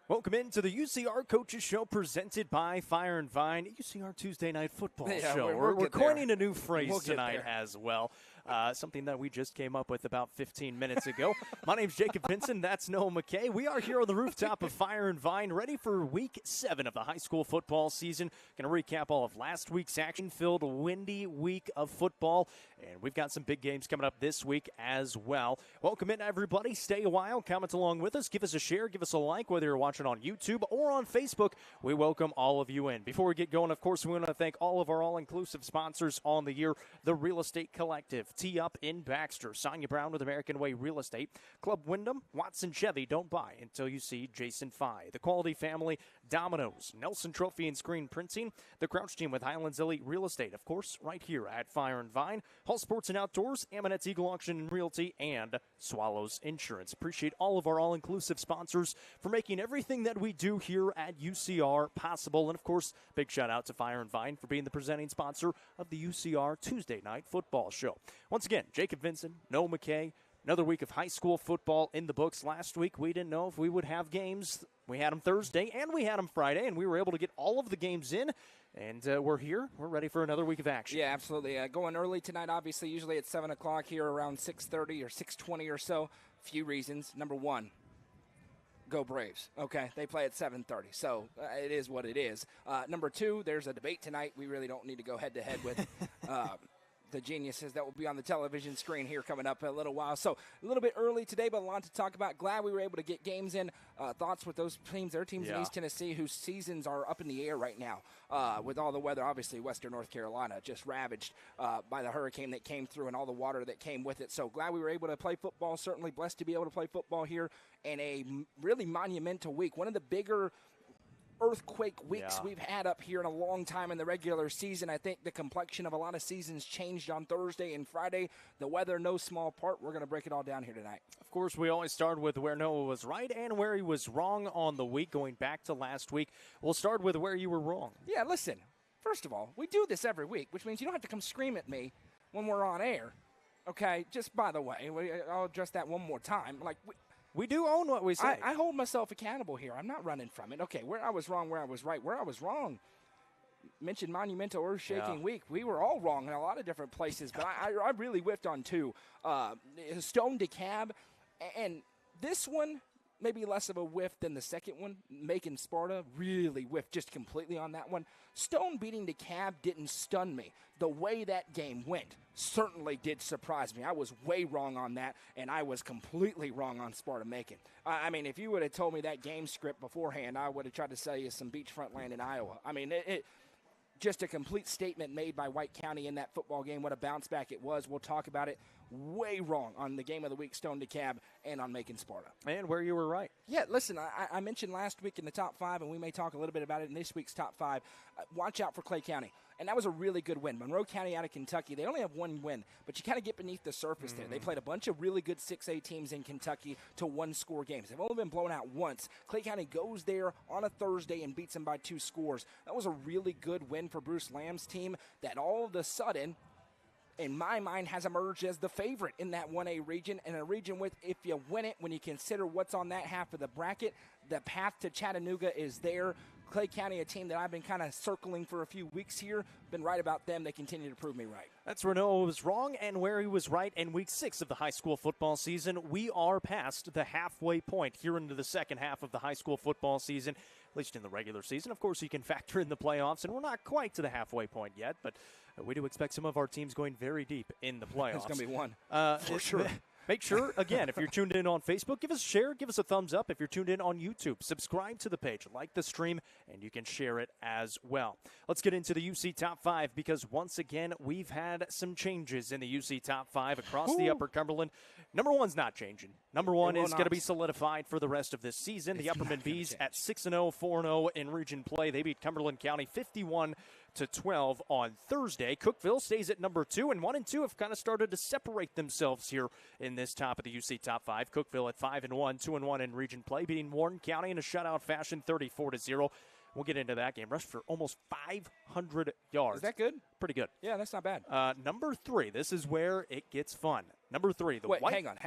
Welcome into the UCR Coaches Show presented by Fire and Vine, UCR Tuesday Night Football Show. We're coining a new phrase tonight as well, something that we just came up with about 15 minutes ago. My name's Jacob Vinson. That's Noah McKay. We are here on the rooftop of Fire and Vine, ready for Week 7 of the high school football season. Going to recap all of last week's action-filled, windy week of football, and we've got some big games coming up this week as well. Welcome in, everybody. Stay a while. Comment along with us. Give us a share. Give us a like, whether you're watching on YouTube or on Facebook. We welcome all of you in. Before we get going, of course, we want to thank all of our all-inclusive sponsors on the year, the Real Estate Collective, Tee Up in Baxter, Sonia Brown with American Way Real Estate, Club Wyndham, Watson Chevy, don't buy until you see Jason Fye, the Quality Family, Domino's, Nelson Trophy and Screen Printing, the Crouch Team with Highlands Elite Real Estate, of course, right here at Fire and Vine, Hall Sports and Outdoors, Amonette's Eagle Auction and Realty, and Swallows Insurance. Appreciate all of our all-inclusive sponsors for making everything that we do here at UCR possible. And, of course, big shout-out to Fire and Vine for being the presenting sponsor of the UCR Tuesday Night Football Show. Once again, Jacob Vinson, Noah McKay, another week of high school football in the books. Last week, we didn't know if we would have games. We had them Thursday, and we had them Friday, and we were able to get all of the games in. And we're here. We're ready for another week of action. Yeah, absolutely. Going early tonight, obviously. Usually it's 7 o'clock here around 6:30 or 6:20 or so. Few reasons. Number one, go Braves. Okay, they play at 7:30, so it is what it is. Number two, there's a debate tonight. We really don't need to go head-to-head with the geniuses that will be on the television screen here coming up in a little while. So a little bit early today, but a lot to talk about. Glad we were able to get games in. Thoughts with those teams, their teams in East Tennessee whose seasons are up in the air right now with all the weather. Obviously, Western North Carolina just ravaged by the hurricane that came through and all the water that came with it. So glad we were able to play football. Certainly blessed to be able to play football here in a really monumental week. One of the bigger earthquake weeks we've had up here in a long time in the regular season. I think the complexion of a lot of seasons changed on Thursday and Friday. The weather, no small part. We're going to break it all down here tonight. Of course, we always start with where Noah was right and where he was wrong on the week. Going back to last week, we'll start with where you were wrong. Yeah, listen, first of all, we do this every week, which means you don't have to come scream at me when we're on air. Okay, just by the way, I'll address that one more time. We do own what we say. I hold myself accountable here. I'm not running from it. Okay, where I was wrong, where I was right. Where I was wrong, mentioned monumental earth-shaking week. We were all wrong in a lot of different places, but I really whiffed on two. Stone DeKalb, and this one, maybe less of a whiff than the second one. Macon Sparta really whiffed just completely on that one. Stone beating DeKalb didn't stun me. The way that game went certainly did surprise me. I was way wrong on that, and I was completely wrong on Sparta Macon. I mean, if you would have told me that game script beforehand, I would have tried to sell you some beachfront land in Iowa. I mean, it just a complete statement made by White County in that football game. What a bounce back it was. We'll talk about it. Way wrong on the game of the week, Stone DeKalb, and on Macon Sparta. And where you were right. Yeah, listen, I mentioned last week in the top five, and we may talk a little bit about it in this week's top five. Watch out for Clay County. And that was a really good win. Monroe County out of Kentucky, they only have one win, but you kind of get beneath the surface there. They played a bunch of really good 6A teams in Kentucky to one-score games. They've only been blown out once. Clay County goes there on a Thursday and beats them by 2 scores. That was a really good win for Bruce Lamb's team that all of a sudden, in my mind, has emerged as the favorite in that 1A region, and a region with, if you win it, when you consider what's on that half of the bracket, the path to Chattanooga is there. Clay County, a team that I've been kind of circling for a few weeks here, been right about them. They continue to prove me right. That's where Noah was wrong and where he was right. In week 6 of the high school football season, we are past the halfway point here into the second half of the high school football season, at least in the regular season. Of course, you can factor in the playoffs, and we're not quite to the halfway point yet, but we do expect some of our teams going very deep in the playoffs. It's going to be one, for sure. Make sure, again, if you're tuned in on Facebook, give us a share, give us a thumbs up. If you're tuned in on YouTube, subscribe to the page, like the stream, and you can share it as well. Let's get into the UC Top 5 because, once again, we've had some changes in the UC Top 5 across the Upper Cumberland. Number 1's not changing. Number 1 is going to be solidified for the rest of this season. The Upperman Bees at 6-0, 4-0 in region play. They beat Cumberland County 51-12 on Thursday. Cookeville stays at number 2, and 1 and 2 have kind of started to separate themselves here in this top of the UC Top 5. Cookeville at 5-1, 2-1 in region play, beating Warren County in a shutout fashion, 34-0. We'll get into that game. Rushed for almost 500 yards. Is that good? Pretty good. Yeah, that's not bad. Number 3, this is where it gets fun. Number 3, Wait, hang on.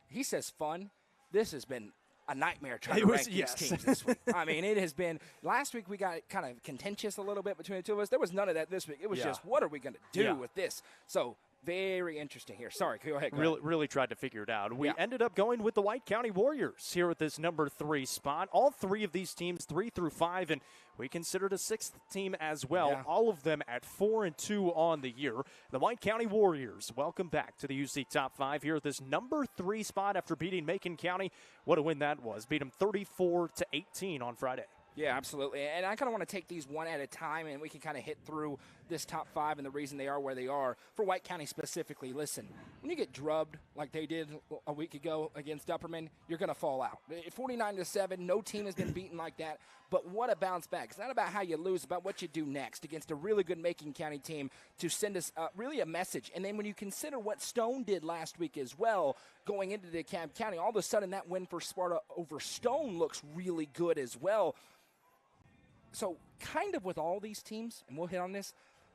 He says fun. This has been a nightmare trying to rank these teams this week. I mean, it has been – last week we got kind of contentious a little bit between the two of us. There was none of that this week. It was just, what are we going to do with this? So – very interesting here. Sorry, go ahead. Really tried to figure it out. We ended up going with the White County Warriors here at this number 3 spot. All 3 of these teams, 3 through 5, and we considered a 6th team as well. Yeah. All of them at 4-2 on the year. The White County Warriors, welcome back to the UC Top 5 here at this number 3 spot after beating Macon County. What a win that was. Beat them 34-18 on Friday. Yeah, absolutely. And I kind of want to take these one at a time, and we can kind of hit through this top 5 and the reason they are where they are. For White County specifically, listen, when you get drubbed like they did a week ago against Upperman, you're going to fall out. 49-7, no team has been beaten like that. But what a bounce back. It's not about how you lose, it's about what you do next against a really good Macon County team to send us really a message. And then when you consider what Stone did last week as well, going into DeKalb County, all of a sudden that win for Sparta over Stone looks really good as well. So kind of with all these teams, and we'll hit on this,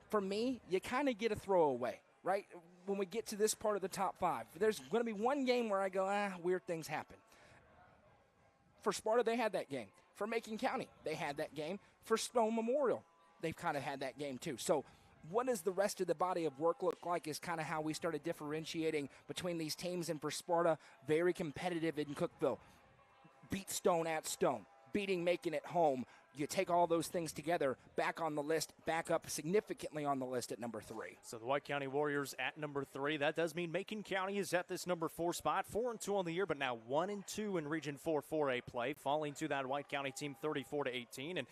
for me, you kind of get a throwaway, right? When we get to this part of the top 5, there's going to be one game where I go, weird things happen. For Sparta, they had that game. For Macon County, they had that game. For Stone Memorial, they've kind of had that game too. So what does the rest of the body of work look like is kind of how we started differentiating between these teams. And for Sparta, very competitive in Cookeville. Beat Stone at Stone. Beating Macon at home. You take all those things together, back on the list, back up significantly on the list at number 3. So the White County Warriors at number 3. That does mean Macon County is at this number 4 spot, 4-2 on the year, but now 1-2 in Region 4 4A play, falling to that White County team 34-18, and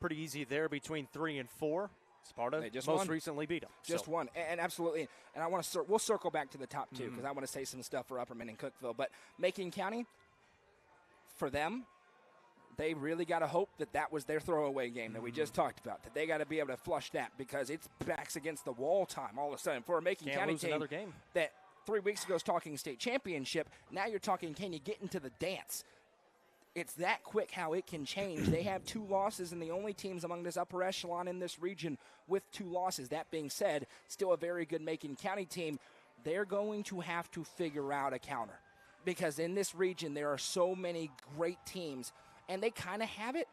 pretty easy there between 3 and 4. Sparta most recently beat them. Just one, and absolutely. And I want to we'll circle back to the top 2 because I want to say some stuff for Upperman and Cookeville. But Macon County, for them, they really got to hope that was their throwaway game that we just talked about, that they got to be able to flush that because it's backs against the wall time all of a sudden. For a Macon County team another game that 3 weeks ago was talking state championship, now you're talking can you get into the dance? It's that quick how it can change. They have 2 losses and the only teams among this upper echelon in this region with 2 losses. That being said, still a very good Macon County team. They're going to have to figure out a counter because in this region there are so many great teams. And they kind of have it,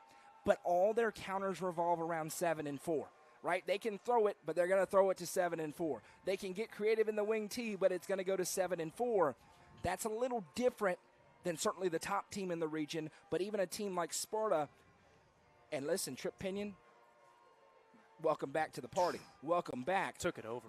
but all their counters revolve around 7 and 4, right? They can throw it, but they're going to throw it to 7 and 4. They can get creative in the wing T, but it's going to go to 7 and 4. That's a little different than certainly the top team in the region, but even a team like Sparta. And listen, Trip Pinion, welcome back to the party. Welcome back. Took it over.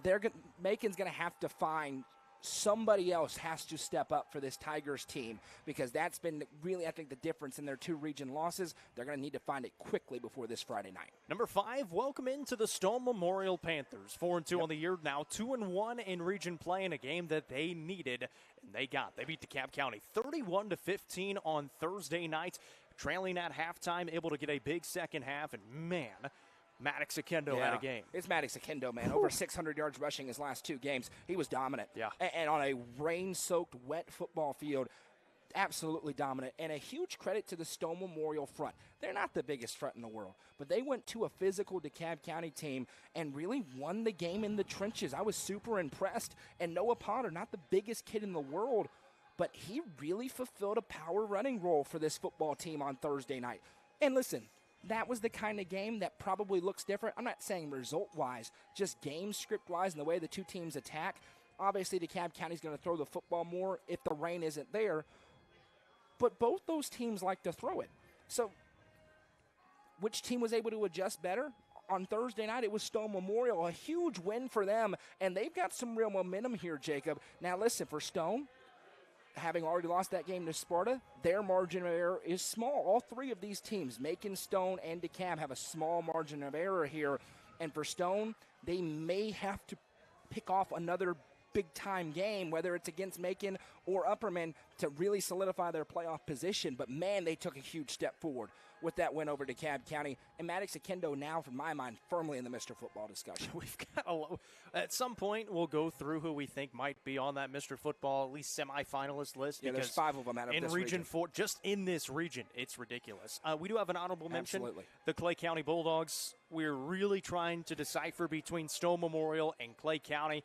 Macon's going to have to find somebody else has to step up for this Tigers team because that's been really, I think, the difference in their 2 region losses. They're going to need to find it quickly before this Friday night. Number 5, welcome into the Stone Memorial Panthers. 4-2 on the year, now 2-1 in region play in a game that they needed, and they got. They beat DeKalb County 31-15 on Thursday night, trailing at halftime, able to get a big second half, and man, Maddox Akendo had a game. It's Maddox Akendo, man. Over 600 yards rushing his last 2 games. He was dominant. Yeah. And on a rain-soaked, wet football field, absolutely dominant. And a huge credit to the Stone Memorial front. They're not the biggest front in the world, but they went to a physical DeKalb County team and really won the game in the trenches. I was super impressed. And Noah Potter, not the biggest kid in the world, but he really fulfilled a power running role for this football team on Thursday night. And listen, that was the kind of game that probably looks different. I'm not saying result-wise, just game script-wise and the way the 2 teams attack. Obviously, DeKalb County's going to throw the football more if the rain isn't there. But both those teams like to throw it. So which team was able to adjust better? On Thursday night, it was Stone Memorial, a huge win for them, and they've got some real momentum here, Jacob. Now, listen, for Stone, having already lost that game to Sparta, their margin of error is small. All 3 of these teams, Macon, Stone, and DeKalb, have a small margin of error here. And for Stone, they may have to pick off another big-time game, whether it's against Macon or Upperman, to really solidify their playoff position. But, man, they took a huge step forward with that win over DeKalb County. And Maddox Akendo now, from my mind, firmly in the Mr. Football discussion. We've got at some point, we'll go through who we think might be on that Mr. Football, at least semi-finalist list. Yeah, there's 5 of them out of this region 4, just in this region, it's ridiculous. We do have an honorable mention. Absolutely. The Clay County Bulldogs. We're really trying to decipher between Stone Memorial and Clay County.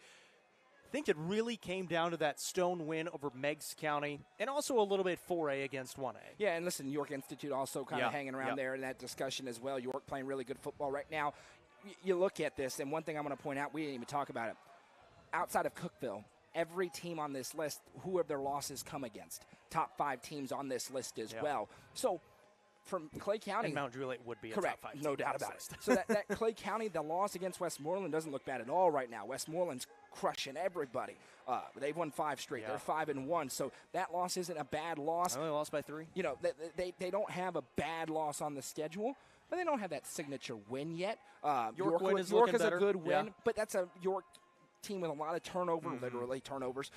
think it really came down to that stone win over Meigs County and also a little bit 4A against 1A. Yeah, and listen, York Institute also kind of hanging around there in that discussion as well. York playing really good football right now. You look at this, and one thing I'm going to point out, we didn't even talk about it. Outside of Cookeville, every team on this list, who have their losses come against? Top 5 teams on this list as well. So from Clay County. And Mount Juliet would be a correct, top 5 team. no doubt about it. So that Clay County, the loss against Westmoreland doesn't look bad at all right now. Westmoreland's crushing everybody. They've won 5 straight. They're 5-1. So that loss isn't a bad loss. I only lost by 3. You know, they don't have a bad loss on the schedule, but they don't have that signature win yet. York is a good win, but that's a York team with a lot of turnover, literally turnovers,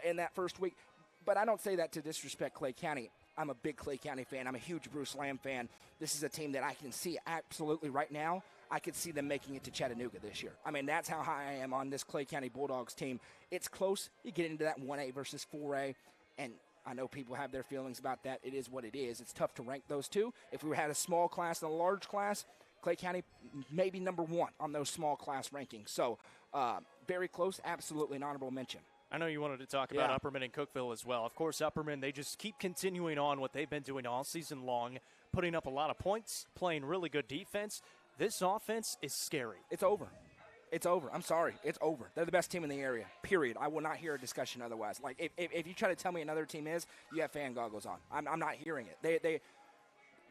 in that first week. But I don't say that to disrespect Clay County. I'm a big Clay County fan. I'm a huge Bruce Lamb fan. This is a team that I can see absolutely right now. I could see them making it to Chattanooga this year. I mean, that's how high I am on this Clay County Bulldogs team. It's close. You get into that 1A versus 4A, and I know people have their feelings about that. It is what it is. It's tough to rank those two. If we had a small class and a large class, Clay County maybe number 1 on those small class rankings. So very close, absolutely an honorable mention. I know you wanted to talk about Upperman and Cookeville as well. Of course, Upperman, they just keep continuing on what they've been doing all season long, putting up a lot of points, playing really good defense. This offense is scary. It's over. It's over. I'm sorry. It's over. They're the best team in the area, period. I will not hear a discussion otherwise. Like, if you try to tell me another team is, you have fan goggles on. I'm not hearing it.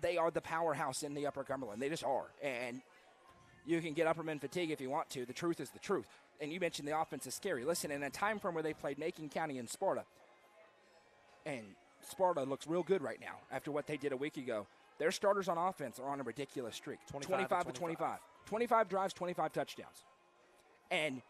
They are the powerhouse in the Upper Cumberland. They just are. And you can get Upperman fatigue if you want to. The truth is the truth. And you mentioned the offense is scary. Listen, in a time frame where they played Macon County and Sparta, and Sparta looks real good right now after what they did a week ago, their starters on offense are on a ridiculous streak. 25 to 25. 25 drives, 25 touchdowns. And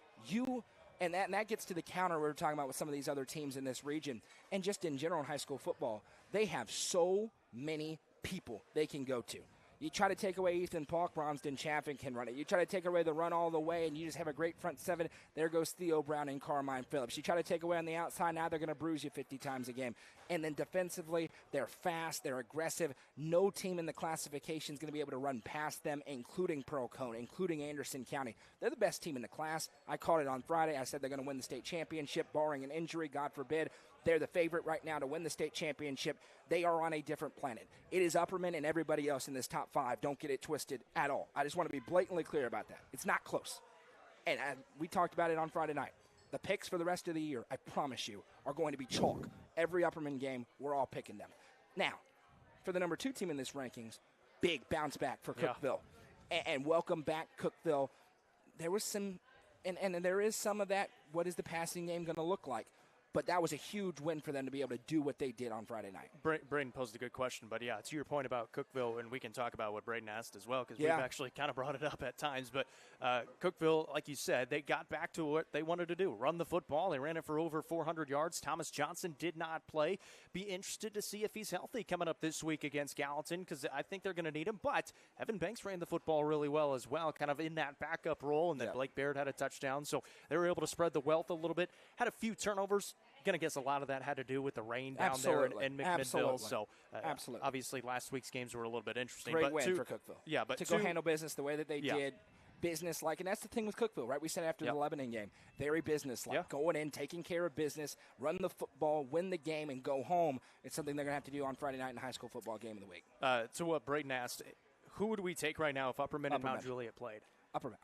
that gets to the counter we were talking about with some of these other teams in this region. And just in general in high school football, they have so many people they can go to. You try to take away Ethan Polk, Bromsden Chaffin can run it. You try to take away the run all the way, and you just have a great front 7. There goes Theo Brown and Carmine Phillips. You try to take away on the outside, now they're going to bruise you 50 times a game. And then defensively, they're fast, they're aggressive. No team in the classification is going to be able to run past them, including Pearl Cone, including Anderson County. They're the best team in the class. I called it on Friday. I said they're going to win the state championship, barring an injury, God forbid. They're the favorite right now to win the state championship. They are on a different planet. It is Upperman and everybody else in this top 5. Don't get it twisted at all. I just want to be blatantly clear about that. It's not close. And we talked about it on Friday night. The picks for the rest of the year, I promise you, are going to be chalk. Every Upperman game, we're all picking them. Now, for the number 2 team in this rankings, big bounce back for Cookeville. And welcome back, Cookeville. There was some, and there is some of that, what is the passing game going to look like? But that was a huge win for them to be able to do what they did on Friday night. Braden posed a good question, but yeah, to your point about Cookeville, and we can talk about what Braden asked as well, because we've actually kind of brought it up at times. But Cookeville, like you said, they got back to what they wanted to do, run the football. They ran it for over 400 yards. Thomas Johnson did not play. Be interested to see if he's healthy coming up this week against Gallatin, because I think they're going to need him. But Evan Banks ran the football really well as well, kind of in that backup role, and then Blake Baird had a touchdown. So they were able to spread the wealth a little bit. Had a few turnovers. Going to guess a lot of that had to do with the rain down there in McMinnville. So, obviously, last week's games were a little bit interesting. Great win for Cookeville. Yeah, but to go handle business the way that they did, business-like. And that's the thing with Cookeville, right? We said after the Lebanon game, very business-like. Going in, taking care of business, run the football, win the game, and go home. It's something they're going to have to do on Friday night in the high school football game of the week. To what Braden asked, who would we take right now if Upperman and Mount Juliet played? Upperman.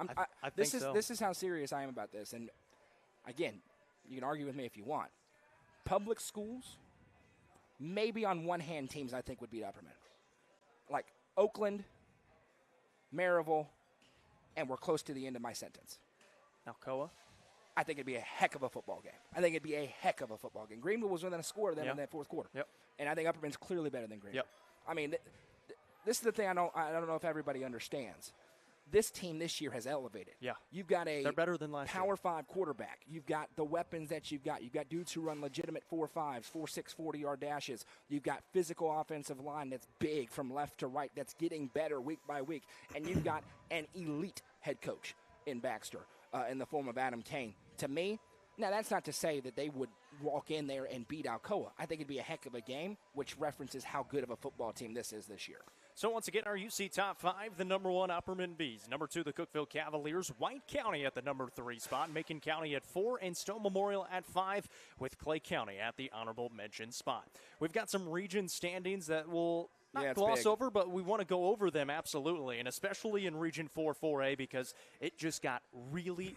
I think so. This is how serious I am about this. And, again, you can argue with me if you want. Public schools, maybe on one hand, teams I think would beat Upperman. Like Oakland, Maryville, and we're close to the end of my sentence. Alcoa? I think it'd be a heck of a football game. Greenville was within a score of them in that fourth quarter. And I think Upperman's clearly better than Greenville. I mean, this is the thing I don't know if everybody understands. This team this year has elevated. You've got they're better than last Power 5 quarterback. You've got the weapons that you've got. You've got dudes who run legitimate 4.5s, 4.6 40-yard dashes. You've got physical offensive line that's big from left to right that's getting better week by week. And you've got an elite head coach in Baxter in the form of Adam Kane. To me, Now, that's not to say that they would walk in there and beat Alcoa. I think it'd be a heck of a game, which references how good of a football team this is this year. So once again, our UC top 5, the number 1 Upperman Bees, number 2 the Cookeville Cavaliers, White County at the number 3 spot, Macon County at 4, and Stone Memorial at 5, with Clay County at the honorable mention spot. We've got some region standings that will not gloss over, but we want to go over them absolutely, and especially in Region 4-4A because it just got really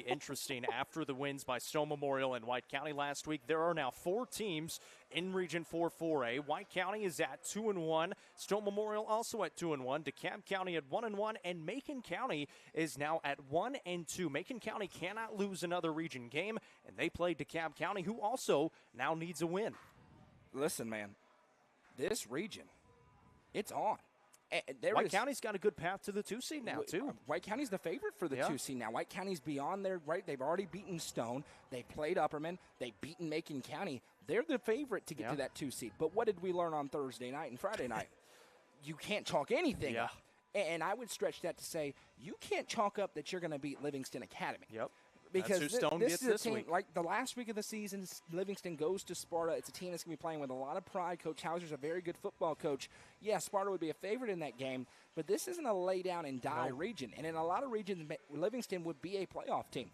interesting after the wins by Stone Memorial and White County last week. There are now 4 teams in Region 4-4A. White County is at 2-1. Stone Memorial also at 2-1. DeKalb County at 1-1. And Macon County is now at 1-2. Macon County cannot lose another region game, and they play DeKalb County, who also now needs a win. Listen, man, this region, it's on. White County's got a good path to the 2 seed now, too. White County's the favorite for the 2 seed now. White County's beyond their right. They've already beaten Stone. They played Upperman. They've beaten Macon County. They're the favorite to get to that 2 seed. But what did we learn on Thursday night and Friday night? You can't chalk anything up. And I would stretch that to say you can't chalk up that you're going to beat Livingston Academy. Yep. Because that's who Stone this gets is a this team, week. like the last week of the season, Livingston goes to Sparta. It's a team that's going to be playing with a lot of pride. Coach Hauser's a very good football coach. Yeah, Sparta would be a favorite in that game, but this isn't a lay down and die region. And in a lot of regions, Livingston would be a playoff team.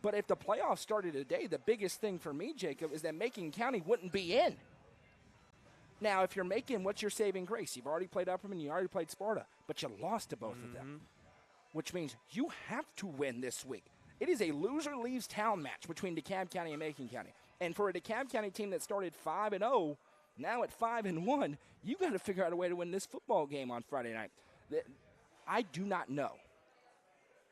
But if the playoffs started today, the biggest thing for me, Jacob, is that Macon County wouldn't be in. Now, if you're Macon, what's your saving grace? You've already played Upperman, you already played Sparta, but you lost to both of them, which means you have to win this week. It is a loser leaves town match between DeKalb County and Macon County. And for a DeKalb County team that started 5-0, now at 5-1, you got to figure out a way to win this football game on Friday night. I do not know.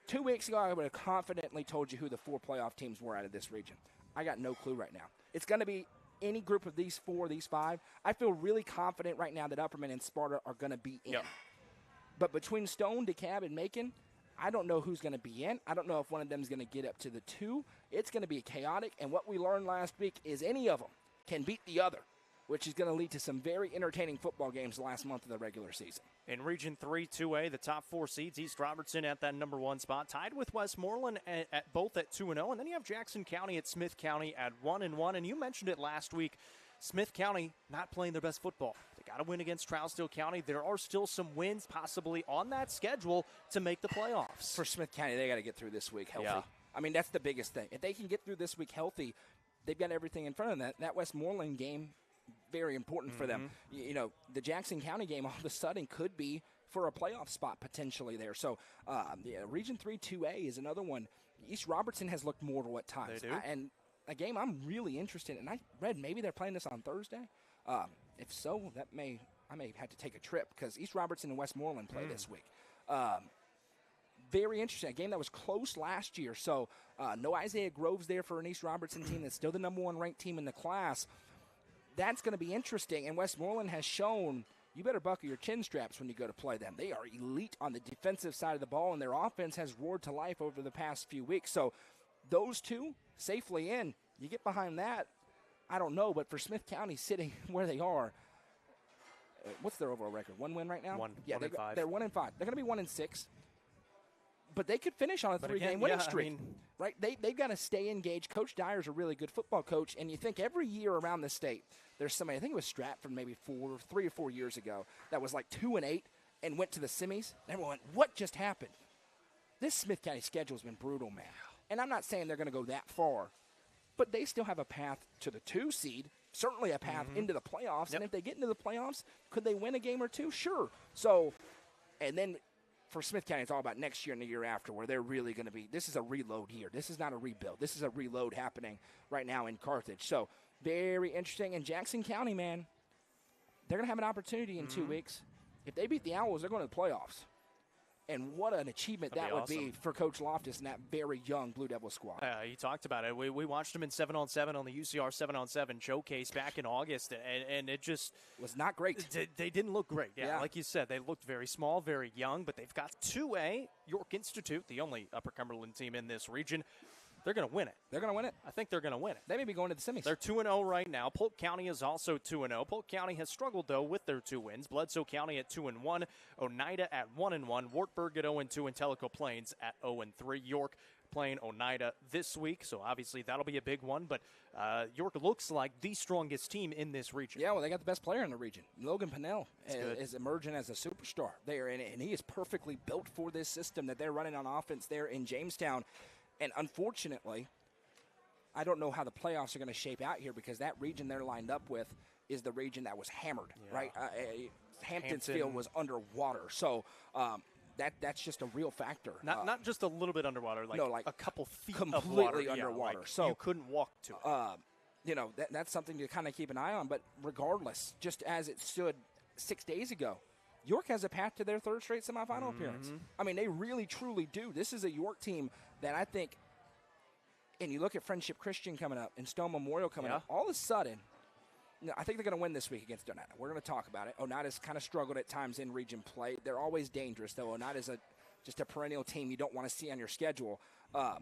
2 weeks ago, I would have confidently told you who the 4 playoff teams were out of this region. I got no clue right now. It's going to be any group of these 4, these 5. I feel really confident right now that Upperman and Sparta are going to be in. Yep. But between Stone, DeKalb, and Macon, I don't know who's going to be in. I don't know if one of them is going to get up to the 2. It's going to be chaotic, and what we learned last week is any of them can beat the other, which is going to lead to some very entertaining football games the last month of the regular season. In Region 3, 2A, the top 4 seeds, East Robertson at that number 1 spot, tied with Westmoreland at both at 2-0, and then you have Jackson County at Smith County at 1-1, and you mentioned it last week. Smith County not playing their best football. They got to win against Trousdale County. There are still some wins possibly on that schedule to make the playoffs. For Smith County, they got to get through this week healthy. Yeah. I mean, that's the biggest thing. If they can get through this week healthy, they've got everything in front of them. That Westmoreland game, very important for them. You know, the Jackson County game all of a sudden could be for a playoff spot potentially there. So, Region 3 2A is another one. East Robertson has looked mortal at times. They do. And a game I'm really interested in. I read maybe they're playing this on Thursday. If so, I may have to take a trip because East Robertson and Westmoreland play this week. Very interesting. A game that was close last year. So no Isaiah Groves there for an East Robertson team that's still the number 1 ranked team in the class. That's going to be interesting. And Westmoreland has shown you better buckle your chin straps when you go to play them. They are elite on the defensive side of the ball, and their offense has roared to life over the past few weeks. So those two safely in. You get behind that, I don't know, but for Smith County sitting where they are, what's their overall record? 1 win right now? 1 and 5. They're 1-5. They're going to be 1-6. But they could finish on a 3-game winning streak, right? They've got to stay engaged. Coach Dyer's a really good football coach, and you think every year around the state, there's somebody, I think it was Stratford maybe 3 or 4 years ago, that was like 2-8 and went to the semis. And everyone went, what just happened? This Smith County schedule has been brutal, man. And I'm not saying they're going to go that far, but they still have a path to the 2 seed, certainly a path into the playoffs. Yep. And if they get into the playoffs, could they win a game or 2? Sure. So, and then for Smith County, it's all about next year and the year after, where they're really going to be, this is a reload year. This is not a rebuild. This is a reload happening right now in Carthage. So, very interesting. And Jackson County, man, they're going to have an opportunity in 2 weeks. If they beat the Owls, they're going to the playoffs. And what an achievement that would be for Coach Loftus and that very young Blue Devil squad. He talked about it. We watched him in 7-on-7 on the UCR 7-on-7 showcase back in August, and it just was not great. They didn't look great. Yeah, like you said, they looked very small, very young, but they've got 2A, York Institute, the only Upper Cumberland team in this region. They're going to win it. They're going to win it? I think they're going to win it. They may be going to the semis. They're 2-0 right now. Polk County is also 2-0. Polk County has struggled, though, with their 2 wins. Bledsoe County at 2-1. Oneida at 1-1. Wartburg at 0-2. And Tellico Plains at 0-3. York playing Oneida this week, so obviously that'll be a big one. But York looks like the strongest team in this region. Yeah, well, they got the best player in the region. Logan Pinnell is emerging as a superstar there, and he is perfectly built for this system that they're running on offense there in Jamestown. And unfortunately, I don't know how the playoffs are going to shape out here because that region they're lined up with is the region that was hammered, right? Hampton's field was underwater. So that's just a real factor. Not just a little bit underwater, like a couple feet completely of water. underwater. Like so you couldn't walk to it. That's something to kind of keep an eye on. But regardless, just as it stood 6 days ago, York has a path to their third straight semifinal appearance. I mean, they really, truly do. This is a York team that I think, and you look at Friendship Christian coming up and Stone Memorial coming up, all of a sudden, I think they're going to win this week against Oneida. We're going to talk about it. Oneida's kind of struggled at times in region play. They're always dangerous, though. Oneida's just a perennial team you don't want to see on your schedule. But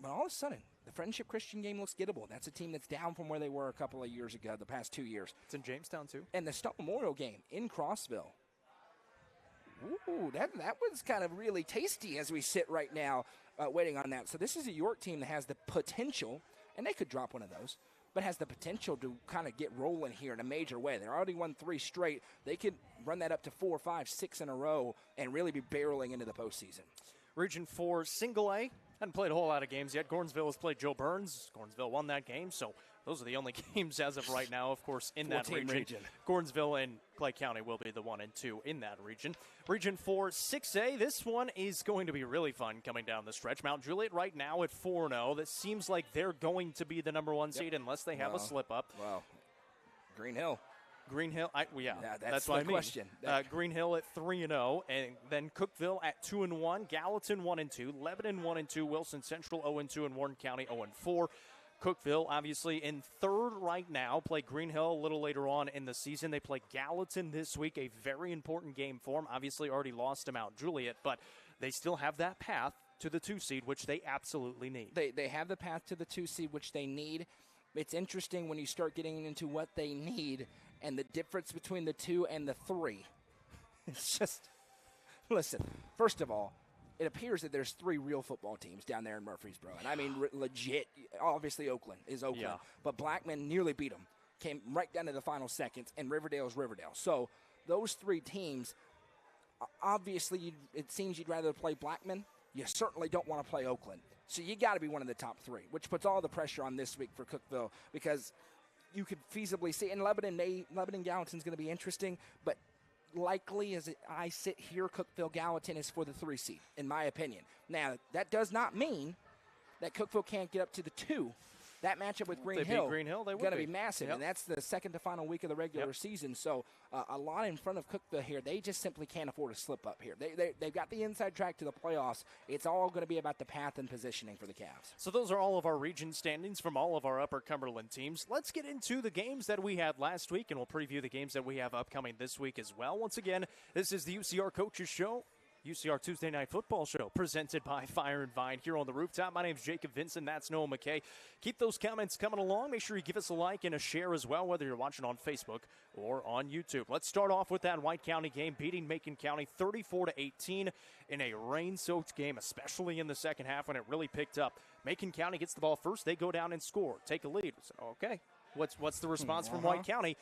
all of a sudden, the Friendship Christian game looks gettable. That's a team that's down from where they were a couple of years ago, the past 2 years. It's in Jamestown, too. And the Stone Memorial game in Crossville. Ooh, that was kind of really tasty as we sit right now waiting on that. So this is a York team that has the potential, and they could drop one of those, but has the potential to kind of get rolling here in a major way. They're already won 3 straight. They could run that up to 4, 5, 6 in a row and really be barreling into the postseason. Region 4, Single A. Hadn't played a whole lot of games yet. Gordonsville has played Joe Burns. Gordonsville won that game, so those are the only games as of right now, of course, in that region. Gordonsville and Clay County will be the 1 and 2 in that region. Region 4, 6A. This one is going to be really fun coming down the stretch. Mount Juliet right now at 4-0. That seems like they're going to be the number 1 seed unless they have a slip-up. Well, Green Hill, that's what I mean. Question. Green Hill at 3-0, and then Cookeville at 2-1, Gallatin 1-2, Lebanon 1-2, Wilson Central 0-2, and Warren County 0-4. Cookeville, obviously, in third right now, play Green Hill a little later on in the season. They play Gallatin this week, a very important game for them. Obviously, already lost to Mount Juliet, but they still have that path to the 2 seed, which they absolutely need. They have the path to the 2 seed, which they need. It's interesting when you start getting into what they need and the difference between the 2 and the 3. It's just, listen, first of all, it appears that there's 3 real football teams down there in Murfreesboro. And I mean, legit, obviously Oakland is Oakland. Yeah. But Blackman nearly beat them, came right down to the final seconds, and Riverdale's Riverdale. So those 3 teams, obviously it seems you'd rather play Blackman. You certainly don't want to play Oakland. So you got to be one of the top 3, which puts all the pressure on this week for Cookeville because you could feasibly see, and Lebanon Gallatin's going to be interesting, but likely as I sit here, Cookeville Gallatin is for the 3 seed, in my opinion. Now, that does not mean that Cookeville can't get up to the 2. That matchup with Green Hill is going to be massive, and that's the second to final week of the regular season. So a lot in front of Cookeville here. They just simply can't afford to slip up here. They've got the inside track to the playoffs. It's all going to be about the path and positioning for the Cavs. So those are all of our region standings from all of our Upper Cumberland teams. Let's get into the games that we had last week, and we'll preview the games that we have upcoming this week as well. Once again, this is the UCR Coaches Show. UCR Tuesday Night Football Show presented by Fire and Vine here on the rooftop. My name is Jacob Vincent. That's Noah McKay. Keep those comments coming along. Make sure you give us a like and a share as well, whether you're watching on Facebook or on YouTube. Let's start off with that White County game, beating Macon County 34-18 in a rain-soaked game, especially in the second half when it really picked up. Macon County gets the ball first. They go down and score, take a lead. So, okay. What's the response from White County?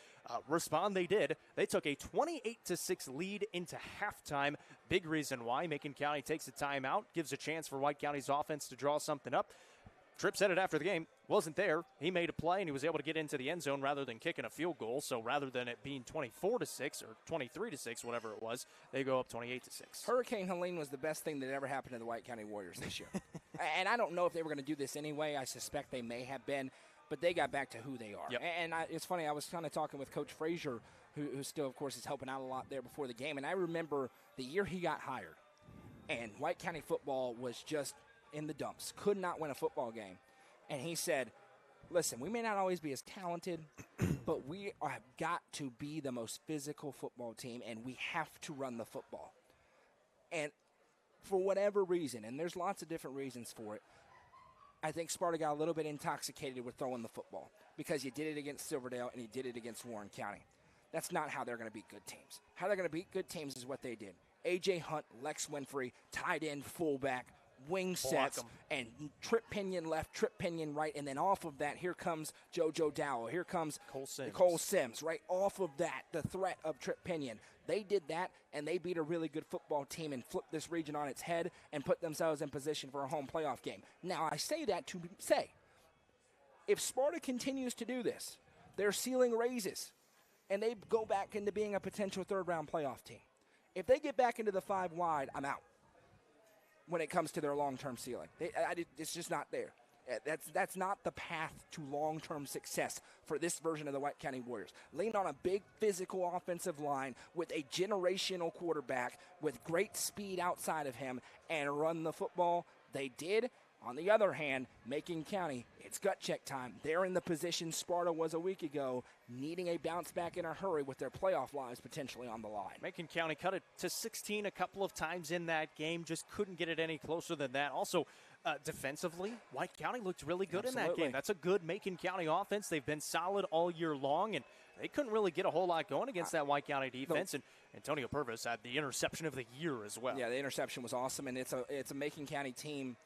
Respond they did. They took a 28-6 lead into halftime. Big reason why. Macon County takes a timeout, gives a chance for White County's offense to draw something up. Tripp said it after the game. Wasn't there. He made a play, and he was able to get into the end zone rather than kicking a field goal. So rather than it being 24-6 or 23-6, whatever it was, they go up 28-6. Hurricane Helene was the best thing that ever happened to the White County Warriors this year. And I don't know if they were going to do this anyway. I suspect they may have been. But they got back to who they are. Yep. And it's funny, I was kind of talking with Coach Frazier, who still, of course, is helping out a lot there before the game. And I remember the year he got hired, and White County football was just in the dumps, could not win a football game. And he said, listen, we may not always be as talented, but we have got to be the most physical football team, and we have to run the football. And for whatever reason, and there's lots of different reasons for it, I think Sparta got a little bit intoxicated with throwing the football because you did it against Silverdale and you did it against Warren County. That's not how they're going to beat good teams. How they're going to beat good teams is what they did. A.J. Hunt, Lex Winfrey, tight end, fullback, wing sets, and trip pinion left, trip pinion right, and then off of that, here comes JoJo Dowell. Here comes Cole Sims, right off of that, the threat of trip pinion. They did that, and they beat a really good football team and flipped this region on its head and put themselves in position for a home playoff game. Now, I say that to say, if Sparta continues to do this, their ceiling raises, and they go back into being a potential third-round playoff team. If they get back into the 5 wide, I'm out when it comes to their long-term ceiling. It's just not there. That's not the path to long-term success for this version of the White County Warriors. Lean on a big physical offensive line with a generational quarterback with great speed outside of him and run the football. They did. On the other hand, Macon County, it's gut check time. They're in the position Sparta was a week ago, needing a bounce back in a hurry with their playoff lives potentially on the line. Macon County cut it to 16 a couple of times in that game, just couldn't get it any closer than that. Also, defensively, White County looked really good in that game. That's a good Macon County offense. They've been solid all year long, and they couldn't really get a whole lot going against that White County defense. And Antonio Purvis had the interception of the year as well. Yeah, the interception was awesome, and it's a Macon County team.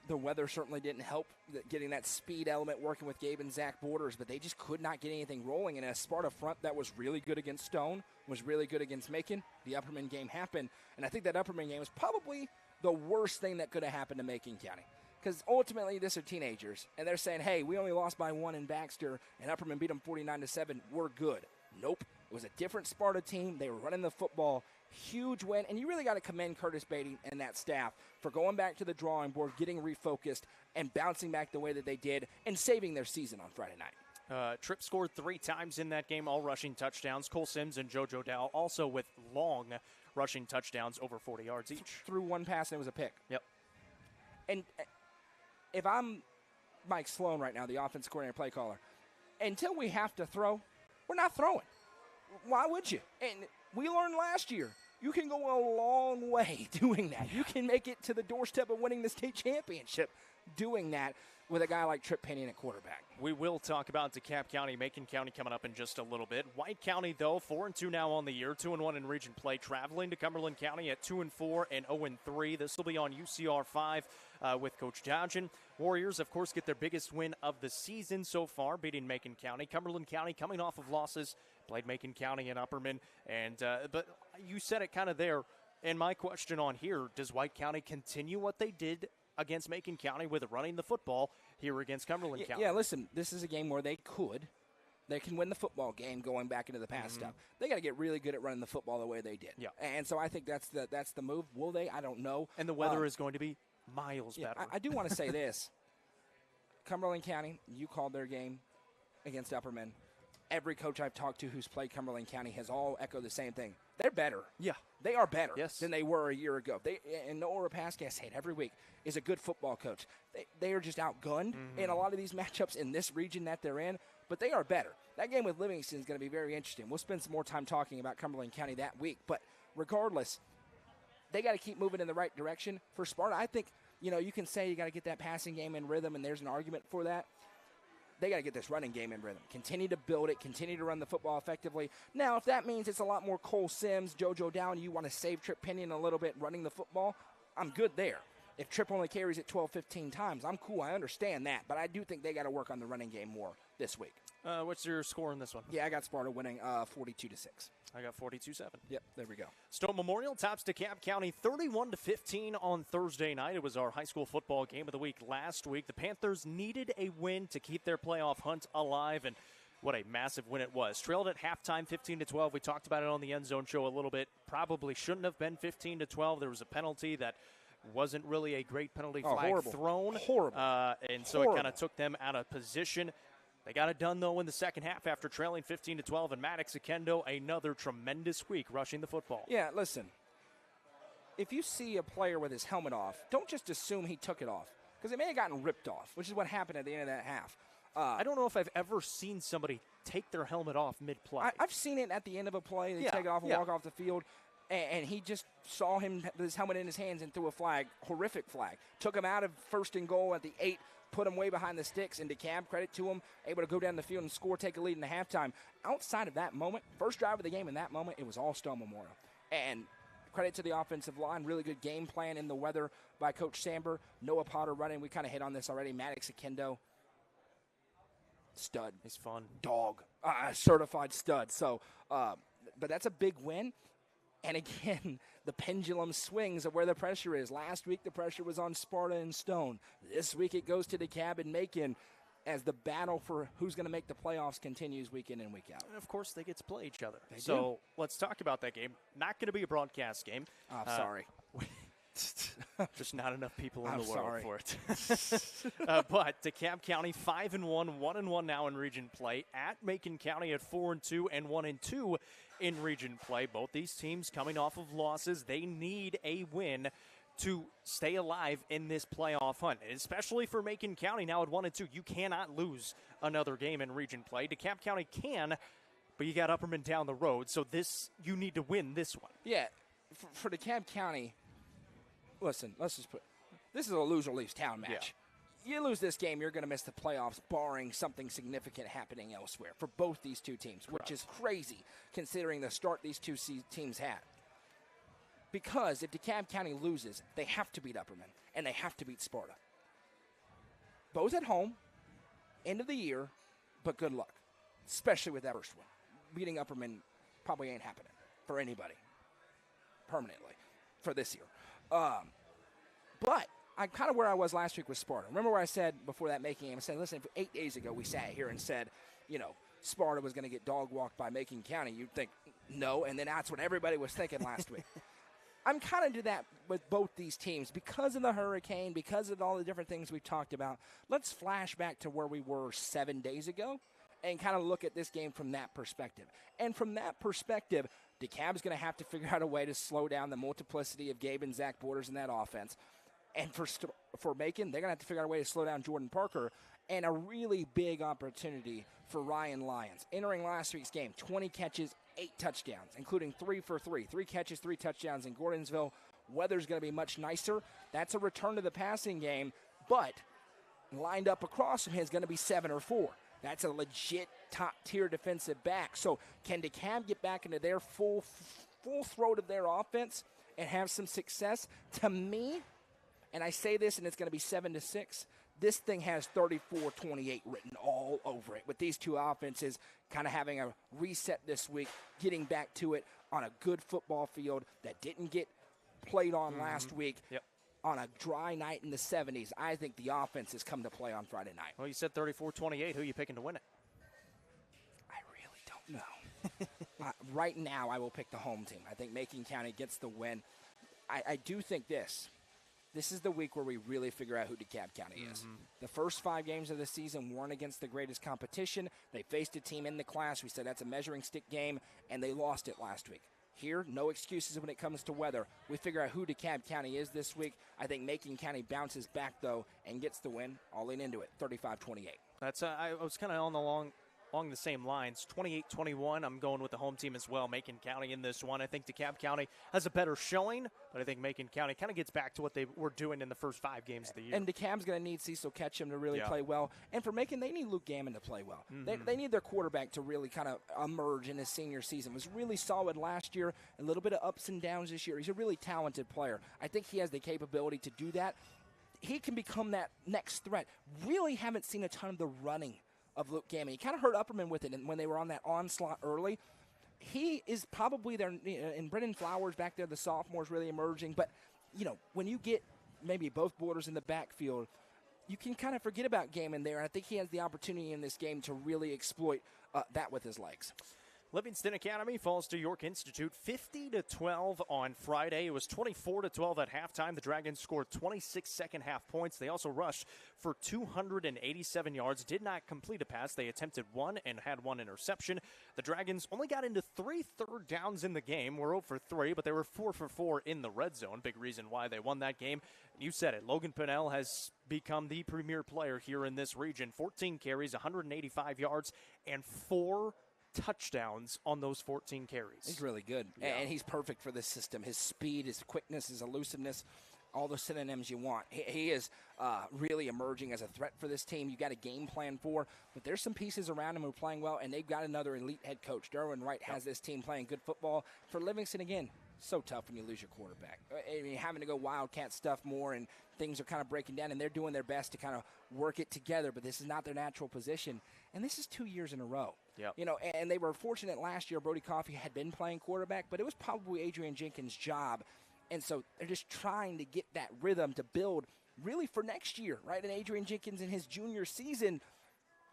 The weather certainly didn't help getting that speed element working with Gabe and Zach Borders, but they just could not get anything rolling. And a Sparta front that was really good against Stone, was really good against Macon. The Upperman game happened, and I think that Upperman game was probably the worst thing that could have happened to Macon County. Because ultimately, these are teenagers, and they're saying, hey, we only lost by 1 in Baxter, and Upperman beat them 49-7. We're good. Nope. It was a different Sparta team. They were running the football. Huge win, and you really got to commend Curtis Beatty and that staff for going back to the drawing board, getting refocused, and bouncing back the way that they did, and saving their season on Friday night. Tripp scored 3 times in that game, all rushing touchdowns. Cole Sims and JoJo Dow also with long rushing touchdowns over 40 yards each. Threw 1 pass, and it was a pick. Yep. And if I'm Mike Sloan right now, the offensive coordinator play caller, until we have to throw, we're not throwing. Why would you? And we learned last year, you can go a long way doing that. You can make it to the doorstep of winning the state championship doing that with a guy like Trip Pinion at quarterback. We will talk about DeKalb County, Macon County coming up in just a little bit. White County, though, 4-2 now on the year, 2-1 in region play, traveling to Cumberland County at 2-4 and 0-3. This will be on UCR 5 with Coach Dodgen. Warriors, of course, get their biggest win of the season so far, beating Macon County. Cumberland County coming off of losses, played Macon County and Upperman, and but you said it kind of there. And my question on here, does White County continue what they did against Macon County with running the football here against Cumberland County? Yeah, listen, this is a game where they can win the football game going back into the past stuff. They got to get really good at running the football the way they did. Yeah. And so I think that's the move. Will they? I don't know. And the weather is going to be miles better. I do want to say this. Cumberland County, you called their game against Upperman. Every coach I've talked to who's played Cumberland County has all echoed the same thing. They're better. Yeah. They are better yes. than they were a year ago. And Noah Rapaski, I say it every week, is a good football coach. They are just outgunned in a lot of these matchups in this region that they're in, but they are better. That game with Livingston is going to be very interesting. We'll spend some more time talking about Cumberland County that week. But regardless, they got to keep moving in the right direction. For Sparta, I think, you can say you got to get that passing game in rhythm, and there's an argument for that. They got to get this running game in rhythm. Continue to build it. Continue to run the football effectively. Now, if that means it's a lot more Cole Sims, JoJo Down, you want to save Trip Pinion a little bit running the football, I'm good there. If Trip only carries it 12, 15 times, I'm cool. I understand that. But I do think they got to work on the running game more this week. What's your score in this one? Yeah, I got Sparta winning 42-6. I got 42-7. Yep, there we go. Stone Memorial tops DeKalb County 31-15 on Thursday night. It was our high school football game of the week last week. The Panthers needed a win to keep their playoff hunt alive, and what a massive win it was. Trailed at halftime 15-12. We talked about it on the End Zone show a little bit. Probably shouldn't have been 15-12. There was a penalty that wasn't really a great penalty flag thrown. Horrible. And so it kind of took them out of position. They got it done, though, in the second half after trailing 15-12. And Maddox Akendo, another tremendous week rushing the football. Yeah, listen. If you see a player with his helmet off, don't just assume he took it off, because it may have gotten ripped off, which is what happened at the end of that half. I don't know if I've ever seen somebody take their helmet off mid-play. I've seen it at the end of a play. They take it off and walk off the field. And he just saw him with his helmet in his hands and threw a flag, horrific flag. Took him out of 1st and goal at the 8, put him way behind the sticks, and DeKalb, credit to him, able to go down the field and score, take a lead in the halftime. Outside of that moment, first drive of the game in that moment, it was all Stone Memorial. And credit to the offensive line. Really good game plan in the weather by Coach Samber. Noah Potter running. We kind of hit on this already. Maddox Akendo. Stud. He's fun. Dog. Certified stud. So, but that's a big win. And again, the pendulum swings of where the pressure is. Last week, the pressure was on Sparta and Stone. This week, it goes to DeKalb and Macon as the battle for who's going to make the playoffs continues week in and week out. And, of course, they get to play each other. They so do. Let's talk about that game. Not going to be a broadcast game. Oh, sorry. Just not enough people in the world for it. But DeKalb County 5-1, 1-1 now in region play. At Macon County at 4-2 and 1-2 in region play. Both these teams coming off of losses. They need a win to stay alive in this playoff hunt, especially for Macon County now at 1-2. You cannot lose another game in region play. DeKalb County can, but you got Upperman down the road, so you need to win this one. Yeah, for DeKalb County, listen, let's just this is a loser leaves town match. Yeah. You lose this game, you're going to miss the playoffs, barring something significant happening elsewhere for both these two teams, which is crazy considering the start these two teams had. Because if DeKalb County loses, they have to beat Upperman, and they have to beat Sparta. Both at home, end of the year, but good luck, especially with that first one. Beating Upperman probably ain't happening for anybody permanently for this year. But I'm kind of where I was last week with Sparta. Remember where I said before that Macon game, I said, listen, 8 days ago we sat here and said, Sparta was going to get dog walked by Macon County. You'd think, no, and then that's what everybody was thinking last week. I'm kind of do that with both these teams because of the hurricane, because of all the different things we've talked about. Let's flash back to where we were 7 days ago and kind of look at this game from that perspective. And from that perspective, DeKalb's going to have to figure out a way to slow down the multiplicity of Gabe and Zach Borders in that offense. And for Macon, they're going to have to figure out a way to slow down Jordan Parker. And a really big opportunity for Ryan Lyons. Entering last week's game, 20 catches, 8 touchdowns, including 3 for 3. 3 catches, 3 touchdowns in Gordonsville. Weather's going to be much nicer. That's a return to the passing game, but lined up across from him is going to be 7 or 4. That's a legit top-tier defensive back. So can DeKalb get back into their full throat of their offense and have some success? To me, and I say this, and it's going to be 7-6, this thing has 34-28 written all over it, with these two offenses kind of having a reset this week, getting back to it on a good football field that didn't get played on last week. Yep. On a dry night in the 70s. I think the offense has come to play on Friday night. Well, you said 34-28. Who are you picking to win it? I really don't know. Right now, I will pick the home team. I think Macon County gets the win. I do think this is the week where we really figure out who DeKalb County is. The first 5 games of the season weren't against the greatest competition. They faced a team in the class. We said that's a measuring stick game, and they lost it last week. Here, no excuses when it comes to weather. We figure out who DeKalb County is this week. I think Macon County bounces back, though, and gets the win. All in into it, 35-28. That's I was kind of along the same lines. 28-21, I'm going with the home team as well, Macon County in this one. I think DeKalb County has a better showing, but I think Macon County kind of gets back to what they were doing in the first 5 games of the year. And DeKalb's going to need Cecil Ketchum to really play well. And for Macon, they need Luke Gammon to play well. They need their quarterback to really kind of emerge in his senior season. Was really solid last year, a little bit of ups and downs this year. He's a really talented player. I think he has the capability to do that. He can become that next threat. Really haven't seen a ton of the running of Luke Gammon. He kind of hurt Upperman with it, and when they were on that onslaught early, he is probably there. And Brendan Flowers back there, the sophomore, is really emerging. But, when you get maybe both Borders in the backfield, you can kind of forget about Gammon there. I think he has the opportunity in this game to really exploit that with his legs. Livingston Academy falls to York Institute 50-12 on Friday. It was 24-12 at halftime. The Dragons scored 26 second-half points. They also rushed for 287 yards, did not complete a pass. They attempted 1 and had 1 interception. The Dragons only got into 3 third downs in the game. We're 0 for 3, but they were 4 for 4 in the red zone. Big reason why they won that game. You said it. Logan Pinnell has become the premier player here in this region. 14 carries, 185 yards, and 4 touchdowns on those 14 carries. He's really good, and he's perfect for this system. His speed, his quickness, his elusiveness, all the synonyms you want. He is really emerging as a threat for this team. You got a game plan for, but there's some pieces around him who are playing well, and they've got another elite head coach. Derwin Wright has this team playing good football. For Livingston, again, So tough when you lose your quarterback. I mean, having to go Wildcat stuff more, and things are kind of breaking down, and they're doing their best to kind of work it together, but this is not their natural position. And this is 2 years in a row. Yep. You know, and they were fortunate last year. Brody Coffey had been playing quarterback, but it was probably Adrian Jenkins' job. And so they're just trying to get that rhythm to build really for next year, right? And Adrian Jenkins in his junior season,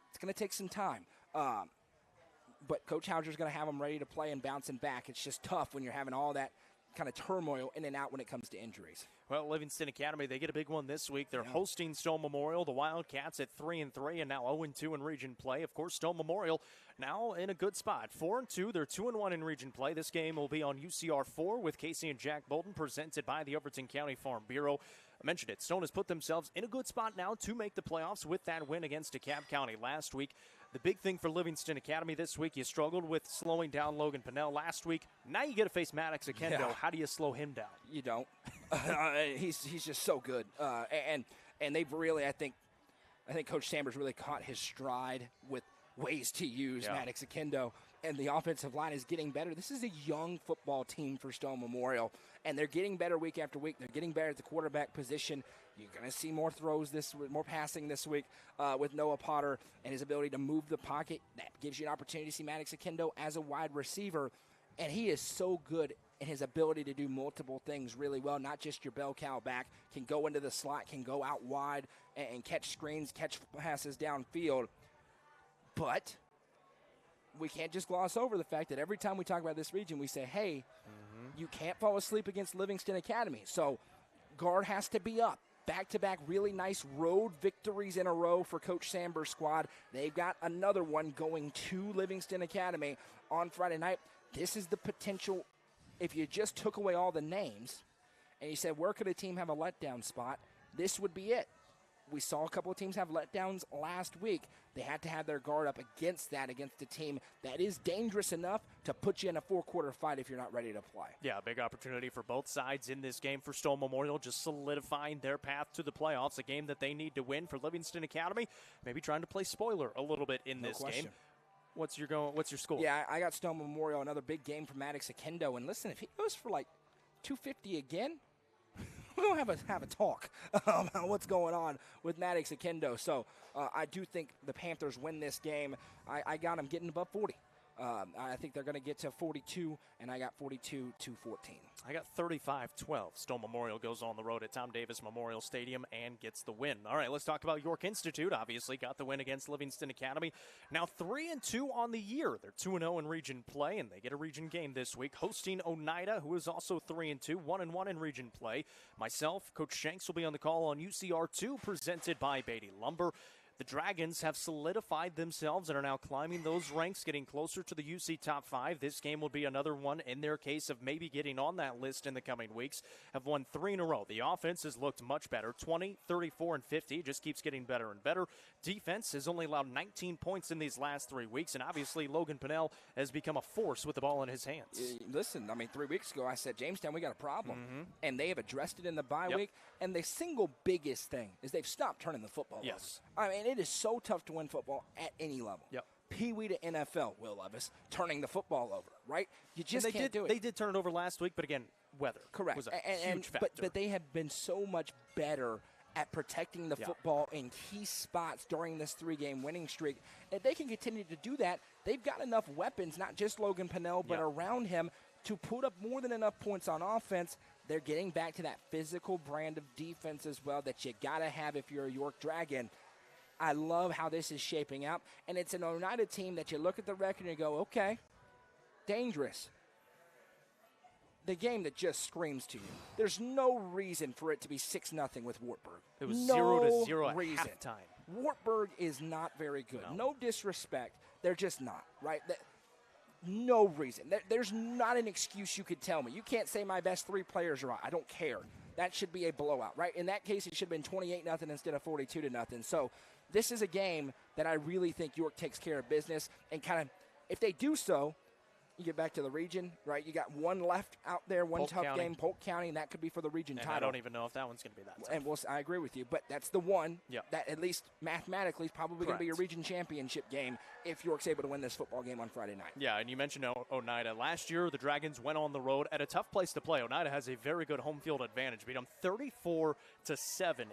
it's going to take some time. But Coach Hauser's going to have them ready to play and bouncing back. It's just tough when you're having all that kind of turmoil in and out when it comes to injuries. Well, Livingston Academy, they get a big one this week. They're hosting Stone Memorial. The Wildcats at 3-3 and now 0-2 in region play. Of course, Stone Memorial now in a good spot. 4-2, they're 2-1 in region play. This game will be on UCR 4 with Casey and Jack Bolton, presented by the Overton County Farm Bureau. I mentioned it. Stone has put themselves in a good spot now to make the playoffs with that win against DeKalb County last week. The big thing for Livingston Academy this week, you struggled with slowing down Logan Pinnell last week. Now you get to face Maddox Akendo. Yeah. How do you slow him down? You don't. He's just so good. And they've really, I think Coach Sanders really caught his stride with ways to use Maddox Akendo. And the offensive line is getting better. This is a young football team for Stone Memorial, and they're getting better week after week. They're getting better at the quarterback position. You're going to see more throws more passing this week with Noah Potter and his ability to move the pocket. That gives you an opportunity to see Maddox Akendo as a wide receiver, and he is so good in his ability to do multiple things really well, not just your bell cow back, can go into the slot, can go out wide and catch screens, catch passes downfield. But we can't just gloss over the fact that every time we talk about this region, we say, hey, you can't fall asleep against Livingston Academy. So guard has to be up. Back-to-back really nice road victories in a row for Coach Sanders' squad. They've got another one going to Livingston Academy on Friday night. This is the potential. If you just took away all the names and you said, where could a team have a letdown spot, this would be it. We saw a couple of teams have letdowns last week. They had to have their guard up against a team that is dangerous enough to put you in a four-quarter fight if you're not ready to play. Yeah, big opportunity for both sides in this game for Stone Memorial, just solidifying their path to the playoffs, a game that they need to win. For Livingston Academy, maybe trying to play spoiler a little bit in this game. What's your score? Yeah, I got Stone Memorial, another big game for Maddox Akendo. And listen, if he goes for like 250 again, we're going to have a talk about what's going on with Maddox Akendo. So I do think the Panthers win this game. I got them getting above 40. I think they're going to get to 42, and I got 42-14. I got 35-12. Stone Memorial goes on the road at Tom Davis Memorial Stadium and gets the win. All right, let's talk about York Institute. Obviously got the win against Livingston Academy. Now 3-2 on the year. They're 2-0 in region play, and they get a region game this week, hosting Oneida, who is also 3-2, 1-1 in region play. Myself, Coach Shanks, will be on the call on UCR2, presented by Beatty Lumber. The Dragons have solidified themselves and are now climbing those ranks, getting closer to the UC top 5. This game will be another one in their case of maybe getting on that list in the coming weeks. Have won 3 in a row. The offense has looked much better, 20, 34, and 50. Just keeps getting better and better. Defense has only allowed 19 points in these last 3 weeks, and obviously Logan Pinnell has become a force with the ball in his hands. Listen, 3 weeks ago I said, Jamestown, we got a problem. And they have addressed it in the bye week. And the single biggest thing is they've stopped turning the football over. I mean, it is so tough to win football at any level. Pee-wee to NFL, Will Levis, turning the football over, right? You just can't do it. They did turn it over last week, but again, weather was a huge factor. But they have been so much better at protecting the football in key spots during this 3-game winning streak. If they can continue to do that, they've got enough weapons, not just Logan Pinnell, but around him, to put up more than enough points on offense. They're getting back to that physical brand of defense as well that you got to have if you're a York Dragon. I love how this is shaping up, and it's an Oneida team that you look at the record and you go, okay, dangerous. The game that just screams to you. There's no reason for it to be 6-0 with Wartburg. It was 0-0 at halftime. Wartburg is not very good. No disrespect. They're just not, right? No reason. There's not an excuse you could tell me. You can't say my best 3 players are out. I don't care. That should be a blowout, right? In that case, it should have been 28-0 instead of 42-0. So this is a game that I really think York takes care of business. And kind of, if they do so, You get back to the region, right? You got one left out there, one tough game, Polk County, and that could be for the region title. I don't even know if that one's going to be that tough. And I agree with you, but that's the one that at least mathematically is probably going to be a region championship game if York's able to win this football game on Friday night. Yeah, and you mentioned Oneida. Last year, the Dragons went on the road at a tough place to play. Oneida has a very good home field advantage. Beat them 34-7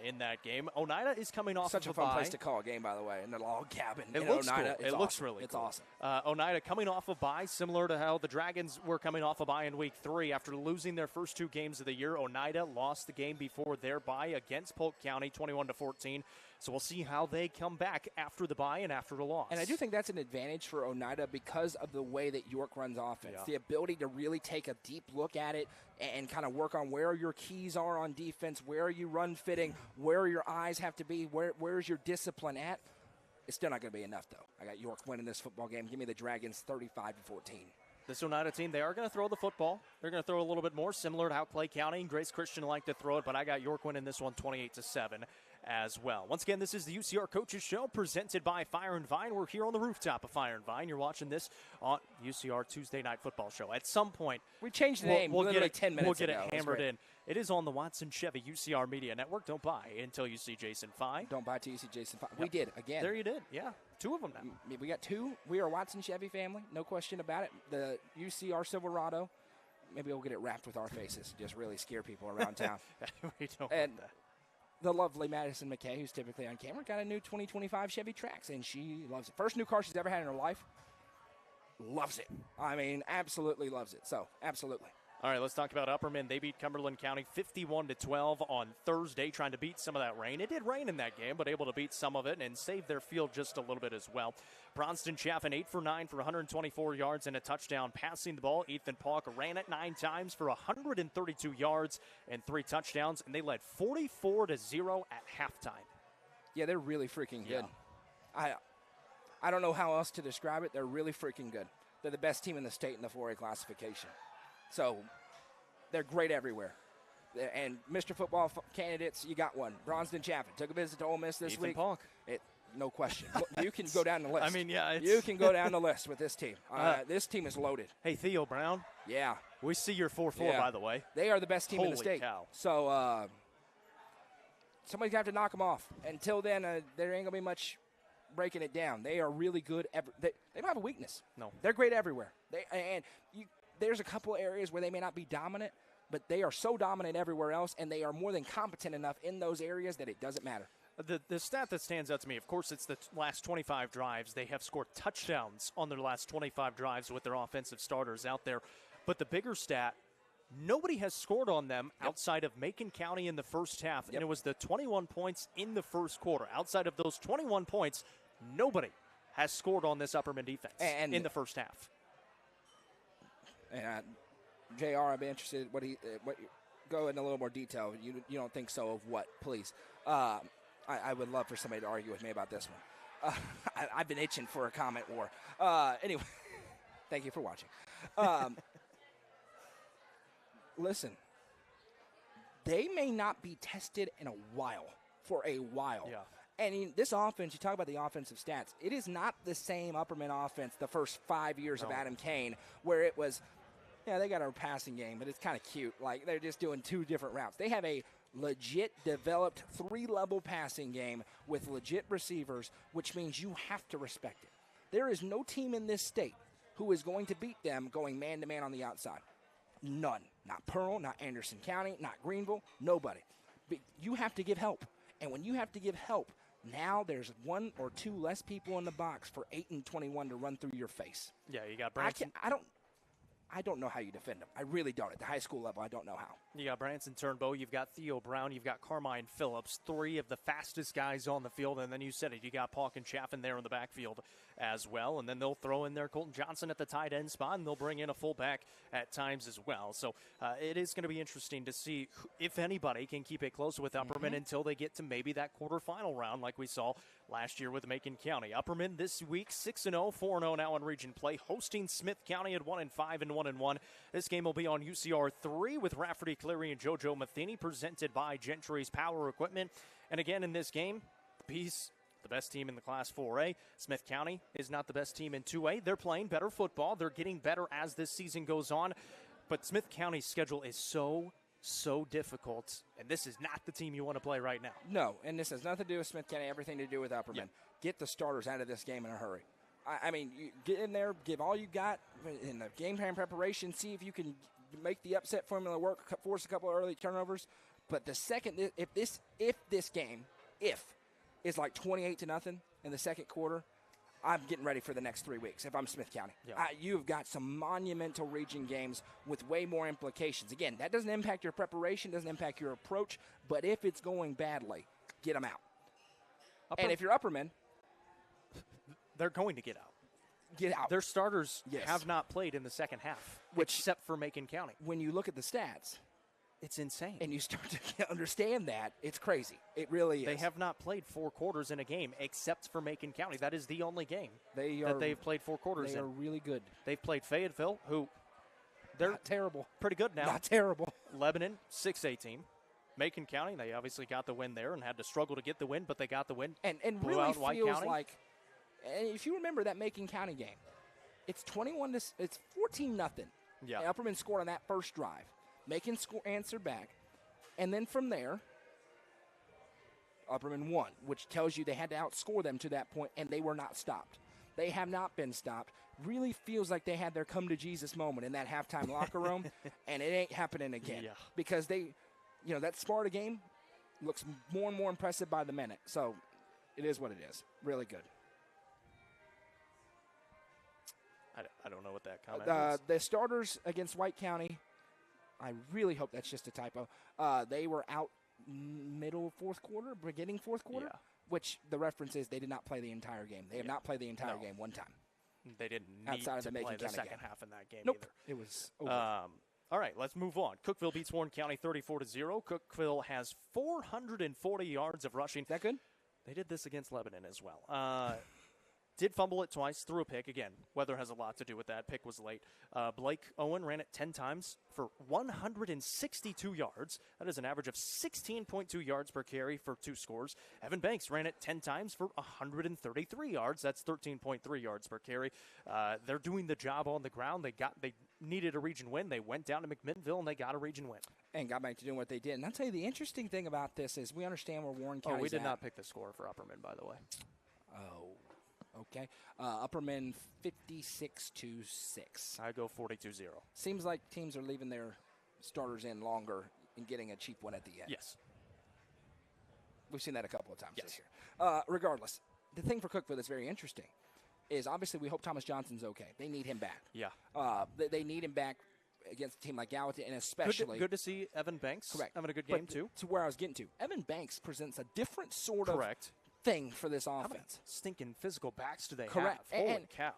in that game. Oneida is coming off such of a fun place to call a game, by the way, in the log cabin. It looks Oneida. cool. It looks really it's cool. Awesome. Oneida coming off a bye, similar to how the Dragons were coming off a bye in Week 3 after losing their first 2 games of the year. Oneida lost the game before their bye against Polk County, 21-14. So we'll see how they come back after the bye and after the loss. And I do think that's an advantage for Oneida because of the way that York runs offense. Yeah. The ability to really take a deep look at it and kind of work on where your keys are on defense, where you run fitting, where your eyes have to be, where's your discipline at. It's still not going to be enough, though. I got York winning this football game. Give me the Dragons 35-14. This Oneida team, they are going to throw the football. They're going to throw a little bit more, similar to how Clay County and Grace Christian like to throw it, but I got York winning this one 28-7 as well. Once again, this is the UCR Coaches Show presented by Fire and Vine. We're here on the rooftop of Fire and Vine. You're watching this on UCR Tuesday Night Football Show. At some point, we changed the name literally 10 minutes ago. We'll get it hammered in. It is on the Watson Chevy UCR Media Network. Don't buy until you see Jason Fye. Don't buy till you see Jason Fye. Yep. We did, again. There you did, yeah. 2 of them now. We got 2. We are a Watson Chevy family, no question about it. The UCR Silverado, maybe we'll get it wrapped with our faces, just really scare people around town. We don't and want that. The lovely Madison McKay, who's typically on camera, got a new 2025 Chevy Trax, and she loves it. First new car she's ever had in her life. Loves it. I mean, absolutely loves it. So, absolutely. All right, let's talk about Upperman. They beat Cumberland County 51-12 on Thursday, trying to beat some of that rain. It did rain in that game, but able to beat some of it and save their field just a little bit as well. Bronston Chaffin 8 for 9 for 124 yards and a touchdown passing the ball. Ethan Pauk ran it 9 times for 132 yards and 3 touchdowns, and they led 44-0 at halftime. Yeah, they're really freaking good. I don't know how else to describe it. They're really freaking good. They're the best team in the state in the 4A classification. So they're great everywhere. And Mr. Football candidates, you got one. Bronston Chaffin took a visit to Ole Miss this week. Ethan Pauk. No question. You can go down the list. I mean, yeah. You can go down the list with this team. This team is loaded. Hey, Theo Brown. Yeah. We see your 4-4, by the way. They are the best team in the state. Cow. So somebody's got to knock them off. Until then, there ain't going to be much breaking it down. They are really good. They don't have a weakness. No. They're great everywhere. There's a couple areas where they may not be dominant, but they are so dominant everywhere else, and they are more than competent enough in those areas that it doesn't matter. The stat that stands out to me, of course, it's the last 25 drives. They have scored touchdowns on their last 25 drives with their offensive starters out there. But the bigger stat, nobody has scored on them outside of Macon County in the first half, and it was the 21 points in the first quarter. Outside of those 21 points, nobody has scored on this Upperman defense in the first half. And JR, I'd be interested what go in a little more detail. You don't think so of what, please? I would love for somebody to argue with me about this one. I've been itching for a comment war. Anyway, thank you for watching. Listen, they may not be tested for a while. Yeah. And this offense, you talk about the offensive stats, it is not the same Upperman offense the first 5 years of Adam Kane, where it was, they got a passing game, but it's kind of cute. Like, they're just doing 2 different routes. They have a legit developed 3-level passing game with legit receivers, which means you have to respect it. There is no team in this state who is going to beat them going man-to-man on the outside. None. Not Pearl, not Anderson County, not Greenville, nobody. But you have to give help. And when you have to give help, now there's 1 or 2 less people in the box for 8 and 21 to run through your face. Yeah, you got Branson. I don't know how you defend them. I really don't. At the high school level, I don't know how. You got Branson Turnbow, you've got Theo Brown, you've got Carmine Phillips, 3 of the fastest guys on the field, and then you said it, you got Pauk and Chaffin there in the backfield as well, and then they'll throw in there Colton Johnson at the tight end spot, and they'll bring in a fullback at times as well. So it is going to be interesting to see if anybody can keep it close with Upperman until they get to maybe that quarterfinal round like we saw last year with Macon County. Upperman this week, 6-0, 4-0 now in region play, hosting Smith County at 1-5 and 1-1. This game will be on UCR 3 with Rafferty Cleary and JoJo Matheny, presented by Gentry's Power Equipment. And again, in this game, Bees the best team in the Class 4A. Smith County is not the best team in 2A. They're playing better football. They're getting better as this season goes on. But Smith County's schedule is so difficult, and this is not the team you want to play right now. No, and this has nothing to do with Smith County, everything to do with Upperman. Yeah. Get the starters out of this game in a hurry. I mean, you get in there, give all you got in the game plan preparation, see if you can make the upset formula work, force a couple of early turnovers. But the second, if this game is like 28-0 in the second quarter, I'm getting ready for the next 3 weeks if I'm Smith County. Yeah. You've got some monumental region games with way more implications. Again, that doesn't impact your preparation, doesn't impact your approach, but if it's going badly, get them out. And if you're Upperman, they're going to get out. Get out. Their starters have not played in the second half, except for Macon County. When you look at the stats, it's insane. And you start to understand that, it's crazy. It really is. They have not played 4 quarters in a game except for Macon County. That is the only game that they've played 4 quarters in. They are really good. They've played Fayetteville, who they're not terrible. Pretty good now. Not terrible. Lebanon, 6A team. Macon County, they obviously got the win there and had to struggle to get the win, but they got the win. And really feels like, and if you remember that Macon County game, it's 14-0. Yeah. And Upperman scored on that first drive. Macon answered back. And then from there, Upperman won, which tells you they had to outscore them to that point, and they were not stopped. They have not been stopped. Really feels like they had their come to Jesus moment in that halftime locker room, and it ain't happening again. Yeah. Because they, that Sparta game looks more and more impressive by the minute. So it is what it is. Really good. I don't know what that comment is. The starters against White County, I really hope that's just a typo. They were out middle fourth quarter, beginning fourth quarter, which the reference is they did not play the entire game. They have not played the entire game one time. They didn't need to play the second half in that game either. It was over. All right, let's move on. Cookeville beats Warren County 34-0. Cookeville has 440 yards of rushing. Is that good? They did this against Lebanon as well. Did fumble it twice, threw a pick. Again, weather has a lot to do with that. Pick was late. Blake Owen ran it 10 times for 162 yards. That is an average of 16.2 yards per carry for 2 scores. Evan Banks ran it 10 times for 133 yards. That's 13.3 yards per carry. They're doing the job on the ground. They needed a region win. They went down to McMinnville, and they got a region win. And got back to doing what they did. And I'll tell you, the interesting thing about this is we understand where Warren County's we did not pick the score for Upperman, by the way. Oh. Okay. Upperman 56-6. I go 42-0. Seems like teams are leaving their starters in longer and getting a cheap one at the end. Yes. We've seen that a couple of times this year. Regardless, the thing for Cookeville that's very interesting is obviously we hope Thomas Johnson's okay. They need him back. Yeah. They need him back against a team like Gallatin, and especially good to see Evan Banks having a good game too. To where I was getting to, Evan Banks presents a different sort of thing for this offense. How many stinking physical backs do they have? Holy cow.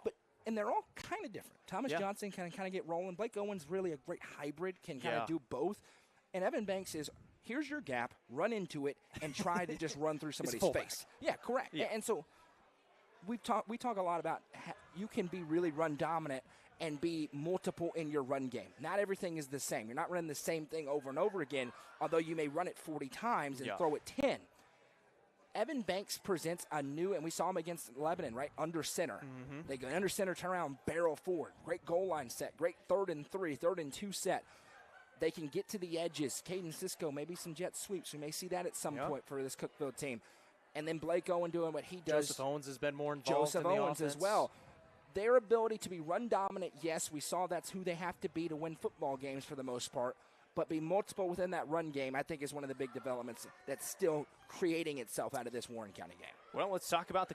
And they're all kind of different. Thomas Johnson can kind of get rolling. Blake Owen's really a great hybrid, can kind of do both. And Evan Banks is, here's your gap, run into it, and try to just run through somebody's face. Yeah, correct. Yeah. And so we talk a lot about you can be really run dominant and be multiple in your run game. Not everything is the same. You're not running the same thing over and over again, although you may run it 40 times and throw it 10. Evan Banks presents a new, and we saw him against Lebanon, right, under center. Mm-hmm. They go under center, turn around, barrel forward. Great goal line set, great 3rd and 3, 3rd and 2 set. They can get to the edges. Caden Cisco, maybe some jet sweeps. We may see that at some point for this Cookeville team. And then Blake Owen doing what he does. Joseph Owens has been more involved in the Owens offense as well. Their ability to be run dominant, yes, we saw that's who they have to be to win football games for the most part. But be multiple within that run game, I think, is one of the big developments that's still creating itself out of this Warren County game. Well, let's talk about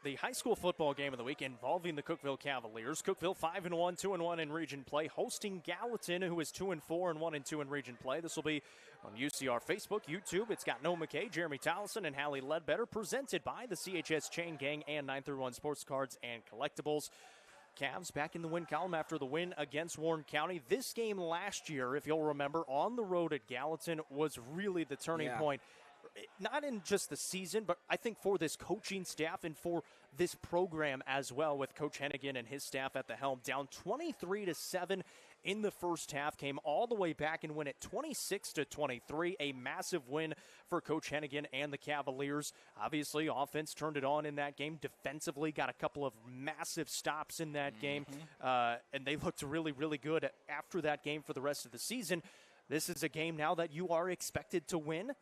the high school football game of the week involving the Cookeville Cavaliers. Cookeville 5-1, 2-1 in region play, hosting Gallatin, who is 2-4 and 1-2 in region play. This will be on UCR Facebook, YouTube. It's got Noah McKay, Jeremy Towson, and Hallie Ledbetter, presented by the CHS Chain Gang and 931 Sports Cards and Collectibles. Cavs back in the win column after the win against Warren County. This game last year, if you'll remember, on the road at Gallatin was really the turning point. Not in just the season, but I think for this coaching staff and for this program as well, with Coach Hennigan and his staff at the helm, down 23-7 in the first half, came all the way back and win it 26-23. A massive win for Coach Hennigan and the Cavaliers. Obviously, offense turned it on in that game. Defensively, got a couple of massive stops in that game, and they looked really, really good after that game for the rest of the season. This is a game now that you are expected to win.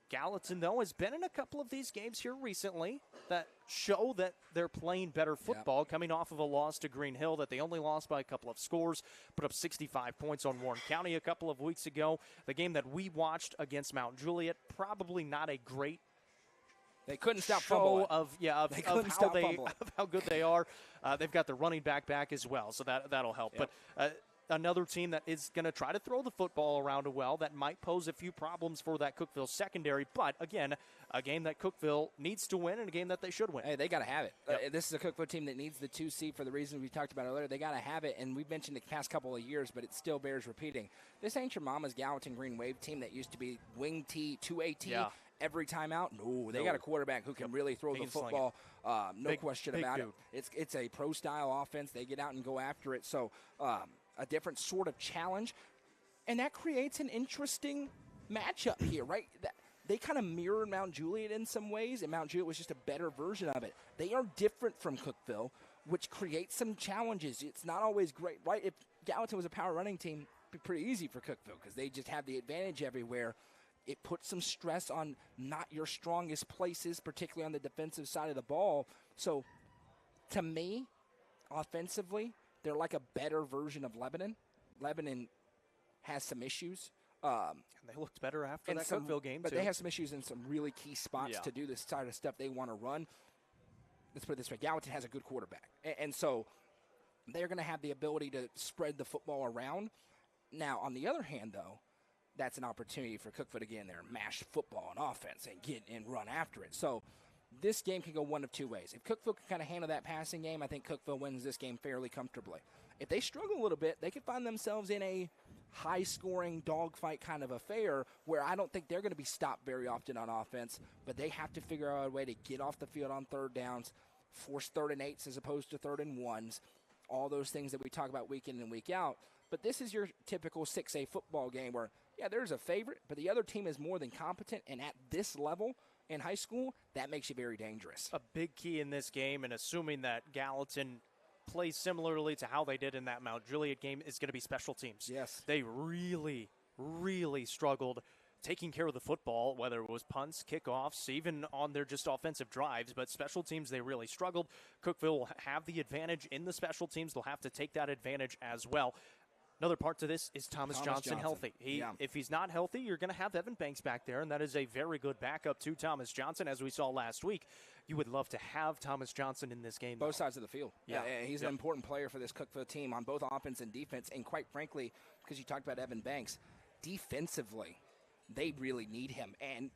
Gallatin, though, has been in a couple of these games here recently that show that they're playing better football, coming off of a loss to Green Hill that they only lost by a couple of scores, put up 65 points on Warren County a couple of weeks ago. The game that we watched against Mount Juliet, probably not a great They couldn't stop show fumbling. of how good they are. They've got their running back as well, so that'll help. Yep. But another team that is going to try to throw the football around well, that might pose a few problems for that Cookeville secondary. But, again, a game that Cookeville needs to win and a game that they should win. Hey, they got to have it. Yep. This is a Cookeville team that needs the 2 seed for the reasons we talked about earlier. They got to have it, and we've mentioned it the past couple of years, but it still bears repeating. This ain't your mama's Gallatin Green Wave team that used to be wing T, 2A T. Yeah. Every time out, they got a quarterback who can really throw the football. No question about it. It's a pro-style offense. They get out and go after it. So a different sort of challenge, and that creates an interesting matchup here, right? They kind of mirror Mount Juliet in some ways, and Mount Juliet was just a better version of it. They are different from Cookeville, which creates some challenges. It's not always great, right? If Gallatin was a power running team, it'd be pretty easy for Cookeville because they just have the advantage everywhere. It puts some stress on not your strongest places, particularly on the defensive side of the ball. So, to me, offensively, they're like a better version of Lebanon. Lebanon has some issues. And they looked better after that Cookeville game, but too. They have some issues in some really key spots to do this side of stuff they want to run. Let's put it this way. Gallatin has a good quarterback. And so they're going to have the ability to spread the football around. Now, on the other hand, though, that's an opportunity for Cookeville to get in there and mash football and offense and get and run after it. So this game can go one of two ways. If Cookeville can kind of handle that passing game, I think Cookeville wins this game fairly comfortably. If they struggle a little bit, they could find themselves in a high-scoring dogfight kind of affair where I don't think they're going to be stopped very often on offense, but they have to figure out a way to get off the field on third downs, force 3rd and 8s as opposed to 3rd and 1s, all those things that we talk about week in and week out. But this is your typical 6A football game where, there's a favorite, but the other team is more than competent, and at this level in high school, that makes you very dangerous. A big key in this game, and assuming that Gallatin plays similarly to how they did in that Mount Juliet game, is going to be special teams. Yes. They really, really struggled taking care of the football, whether it was punts, kickoffs, even on their just offensive drives. But special teams, they really struggled. Cookeville will have the advantage in the special teams. They'll have to take that advantage as well. Another part to this is Thomas Johnson healthy. If he's not healthy, you're going to have Evan Banks back there, and that is a very good backup to Thomas Johnson, as we saw last week. You would love to have Thomas Johnson in this game. Both sides of the field. He's an important player for this Cookeville team on both offense and defense, and quite frankly, because you talked about Evan Banks, defensively, they really need him. And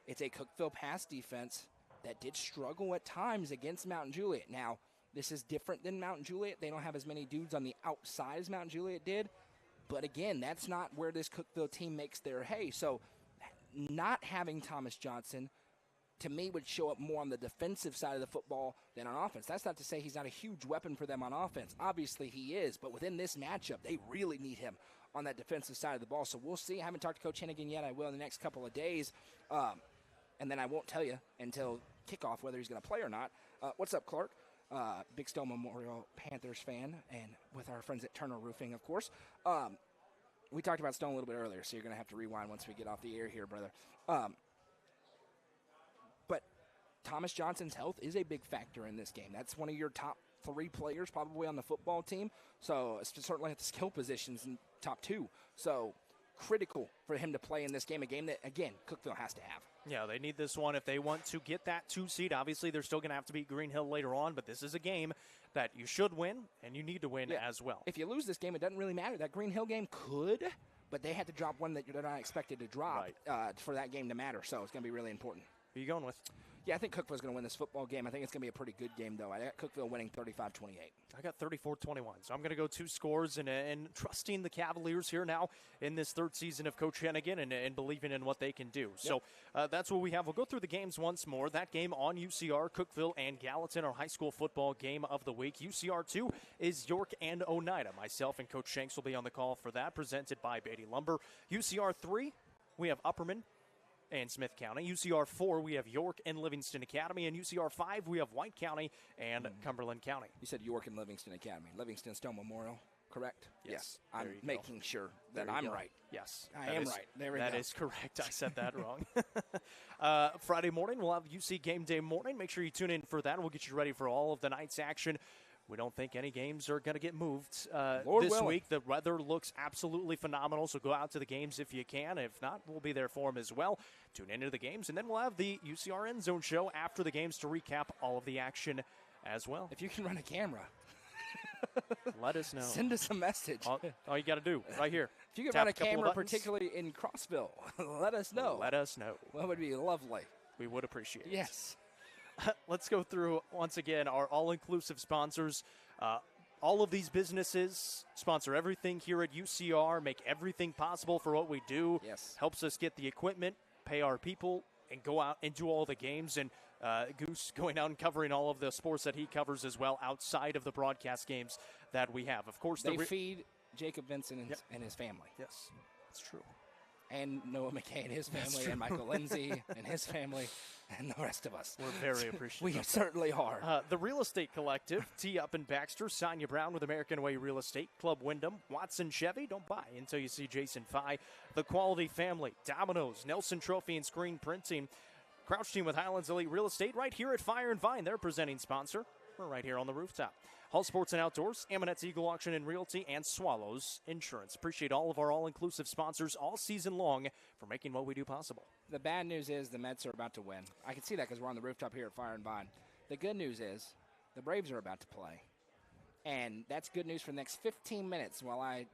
it's a Cookeville pass defense that did struggle at times against Mount Juliet. Now, this is different than Mount Juliet. They don't have as many dudes on the outside as Mount Juliet did. But again, that's not where this Cookeville team makes their hay. So not having Thomas Johnson, to me, would show up more on the defensive side of the football than on offense. That's not to say he's not a huge weapon for them on offense. Obviously he is. But within this matchup, they really need him on that defensive side of the ball. So we'll see. I haven't talked to Coach Hennigan yet. I will in the next couple of days. And then I won't tell you until kickoff whether he's going to play or not. What's up, Clark? Big Stone Memorial Panthers fan, and with our friends at Turner Roofing, of course. We talked about Stone a little bit earlier, so you're going to have to rewind once we get off the air here, brother. But Thomas Johnson's health is a big factor in this game. That's one of your top 3 players probably on the football team, so certainly at the skill positions in top 2. So critical for him to play in this game, a game that, again, Cookeville has to have. Yeah, they need this one if they want to get that 2 seed. Obviously, they're still going to have to beat Green Hill later on, but this is a game that you should win and you need to win as well. If you lose this game, it doesn't really matter. That Green Hill game could, but they had to drop one that they're not expected to drop for that game to matter, so it's going to be really important. Who are you going with? Yeah, I think Cookville's going to win this football game. I think it's going to be a pretty good game, though. I got Cookville winning 35-28. I got 34-21. So I'm going to go 2 scores and trusting the Cavaliers here now in this third season of Coach Hennigan and believing in what they can do. Yep. So that's what we have. We'll go through the games once more. That game on UCR, Cookville and Gallatin, our high school football game of the week. UCR 2 is York and Oneida. Myself and Coach Shanks will be on the call for that, presented by Beatty Lumber. UCR 3, we have Upperman and Smith County. UCR 4, we have York and Livingston Academy. And UCR 5, we have White County and Cumberland County. You said York and Livingston Academy. Livingston Stone Memorial, correct? Yes. I'm making sure that I'm right. Yes. I am right. There we go. That is correct. I said that wrong. Friday morning, we'll have UC Game Day morning. Make sure you tune in for that. We'll get you ready for all of the night's action. We don't think any games are going to get moved this week. The weather looks absolutely phenomenal, so go out to the games if you can. If not, we'll be there for them as well. Tune into the games, and then we'll have the UCR End Zone show after the games to recap all of the action as well. If you can run a camera, let us know. Send us a message. All you got to do, right here. If you can run a camera, particularly in Crossville, let us know. Let us know. That would be lovely. We would appreciate it. Yes. Let's go through, once again, our all-inclusive sponsors. All of these businesses sponsor everything here at UCR, make everything possible for what we do. Yes. Helps us get the equipment, pay our people, and go out and do all the games. And Goose going out and covering all of the sports that he covers as well outside of the broadcast games that we have. Of course, they feed Jacob Vincent and his family. Yes, that's true. And Noah McKay and his family, and Michael Lindsay and his family, and the rest of us. We're very appreciative. We certainly are. The Real Estate Collective, T. Up and Baxter, Sonia Brown with American Way Real Estate, Club Wyndham, Watson Chevy, don't buy until you see Jason Fye, The Quality Family, Domino's, Nelson Trophy and Screen Printing, Crouch Team with Highlands Elite Real Estate, right here at Fire and Vine, their presenting sponsor. We're right here on the rooftop. Hall Sports and Outdoors, Amonette's Eagle Auction and Realty, and Swallows Insurance. Appreciate all of our all-inclusive sponsors all season long for making what we do possible. The bad news is the Mets are about to win. I can see that because we're on the rooftop here at Fire and Vine. The good news is the Braves are about to play. And that's good news for the next 15 minutes while I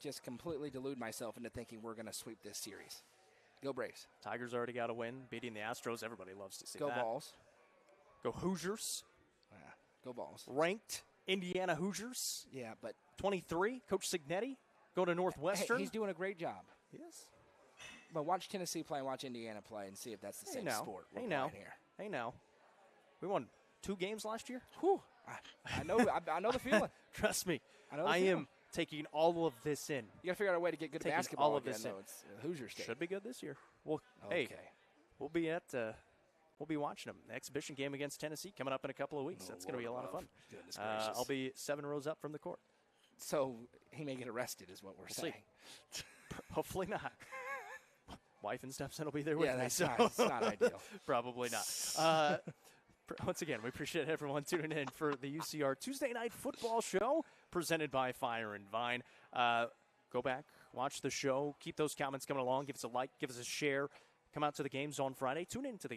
just completely delude myself into thinking we're going to sweep this series. Go Braves. Tigers already got a win, beating the Astros. Everybody loves to see that. Go Balls. Go Hoosiers. Yeah, go Balls. Ranked Indiana Hoosiers. Yeah, but 23. Coach Signetti. Go to Northwestern. Hey, he's doing a great job. Yes. But watch Tennessee play and watch Indiana play and see if that's the same sport. Hey now. We won 2 games last year. Whew. I know. I know the feeling. Trust me. I am taking all of this in. You got to figure out a way to get good basketball all of this in. It's Hoosier State. Should be good this year. Well, okay. Hey, we'll be watching them. The exhibition game against Tennessee coming up in a couple of weeks. That's going to be a lot of fun. I'll be 7 rows up from the court. So he may get arrested is what we're saying. Hopefully not. Wife and stepson will be there with me. That's it's not ideal. Probably not. Once again, we appreciate everyone tuning in for the UCR Tuesday Night Football Show presented by Fire and Vine. Go back, watch the show. Keep those comments coming along. Give us a like, give us a share. Come out to the games on Friday. Tune in to the game.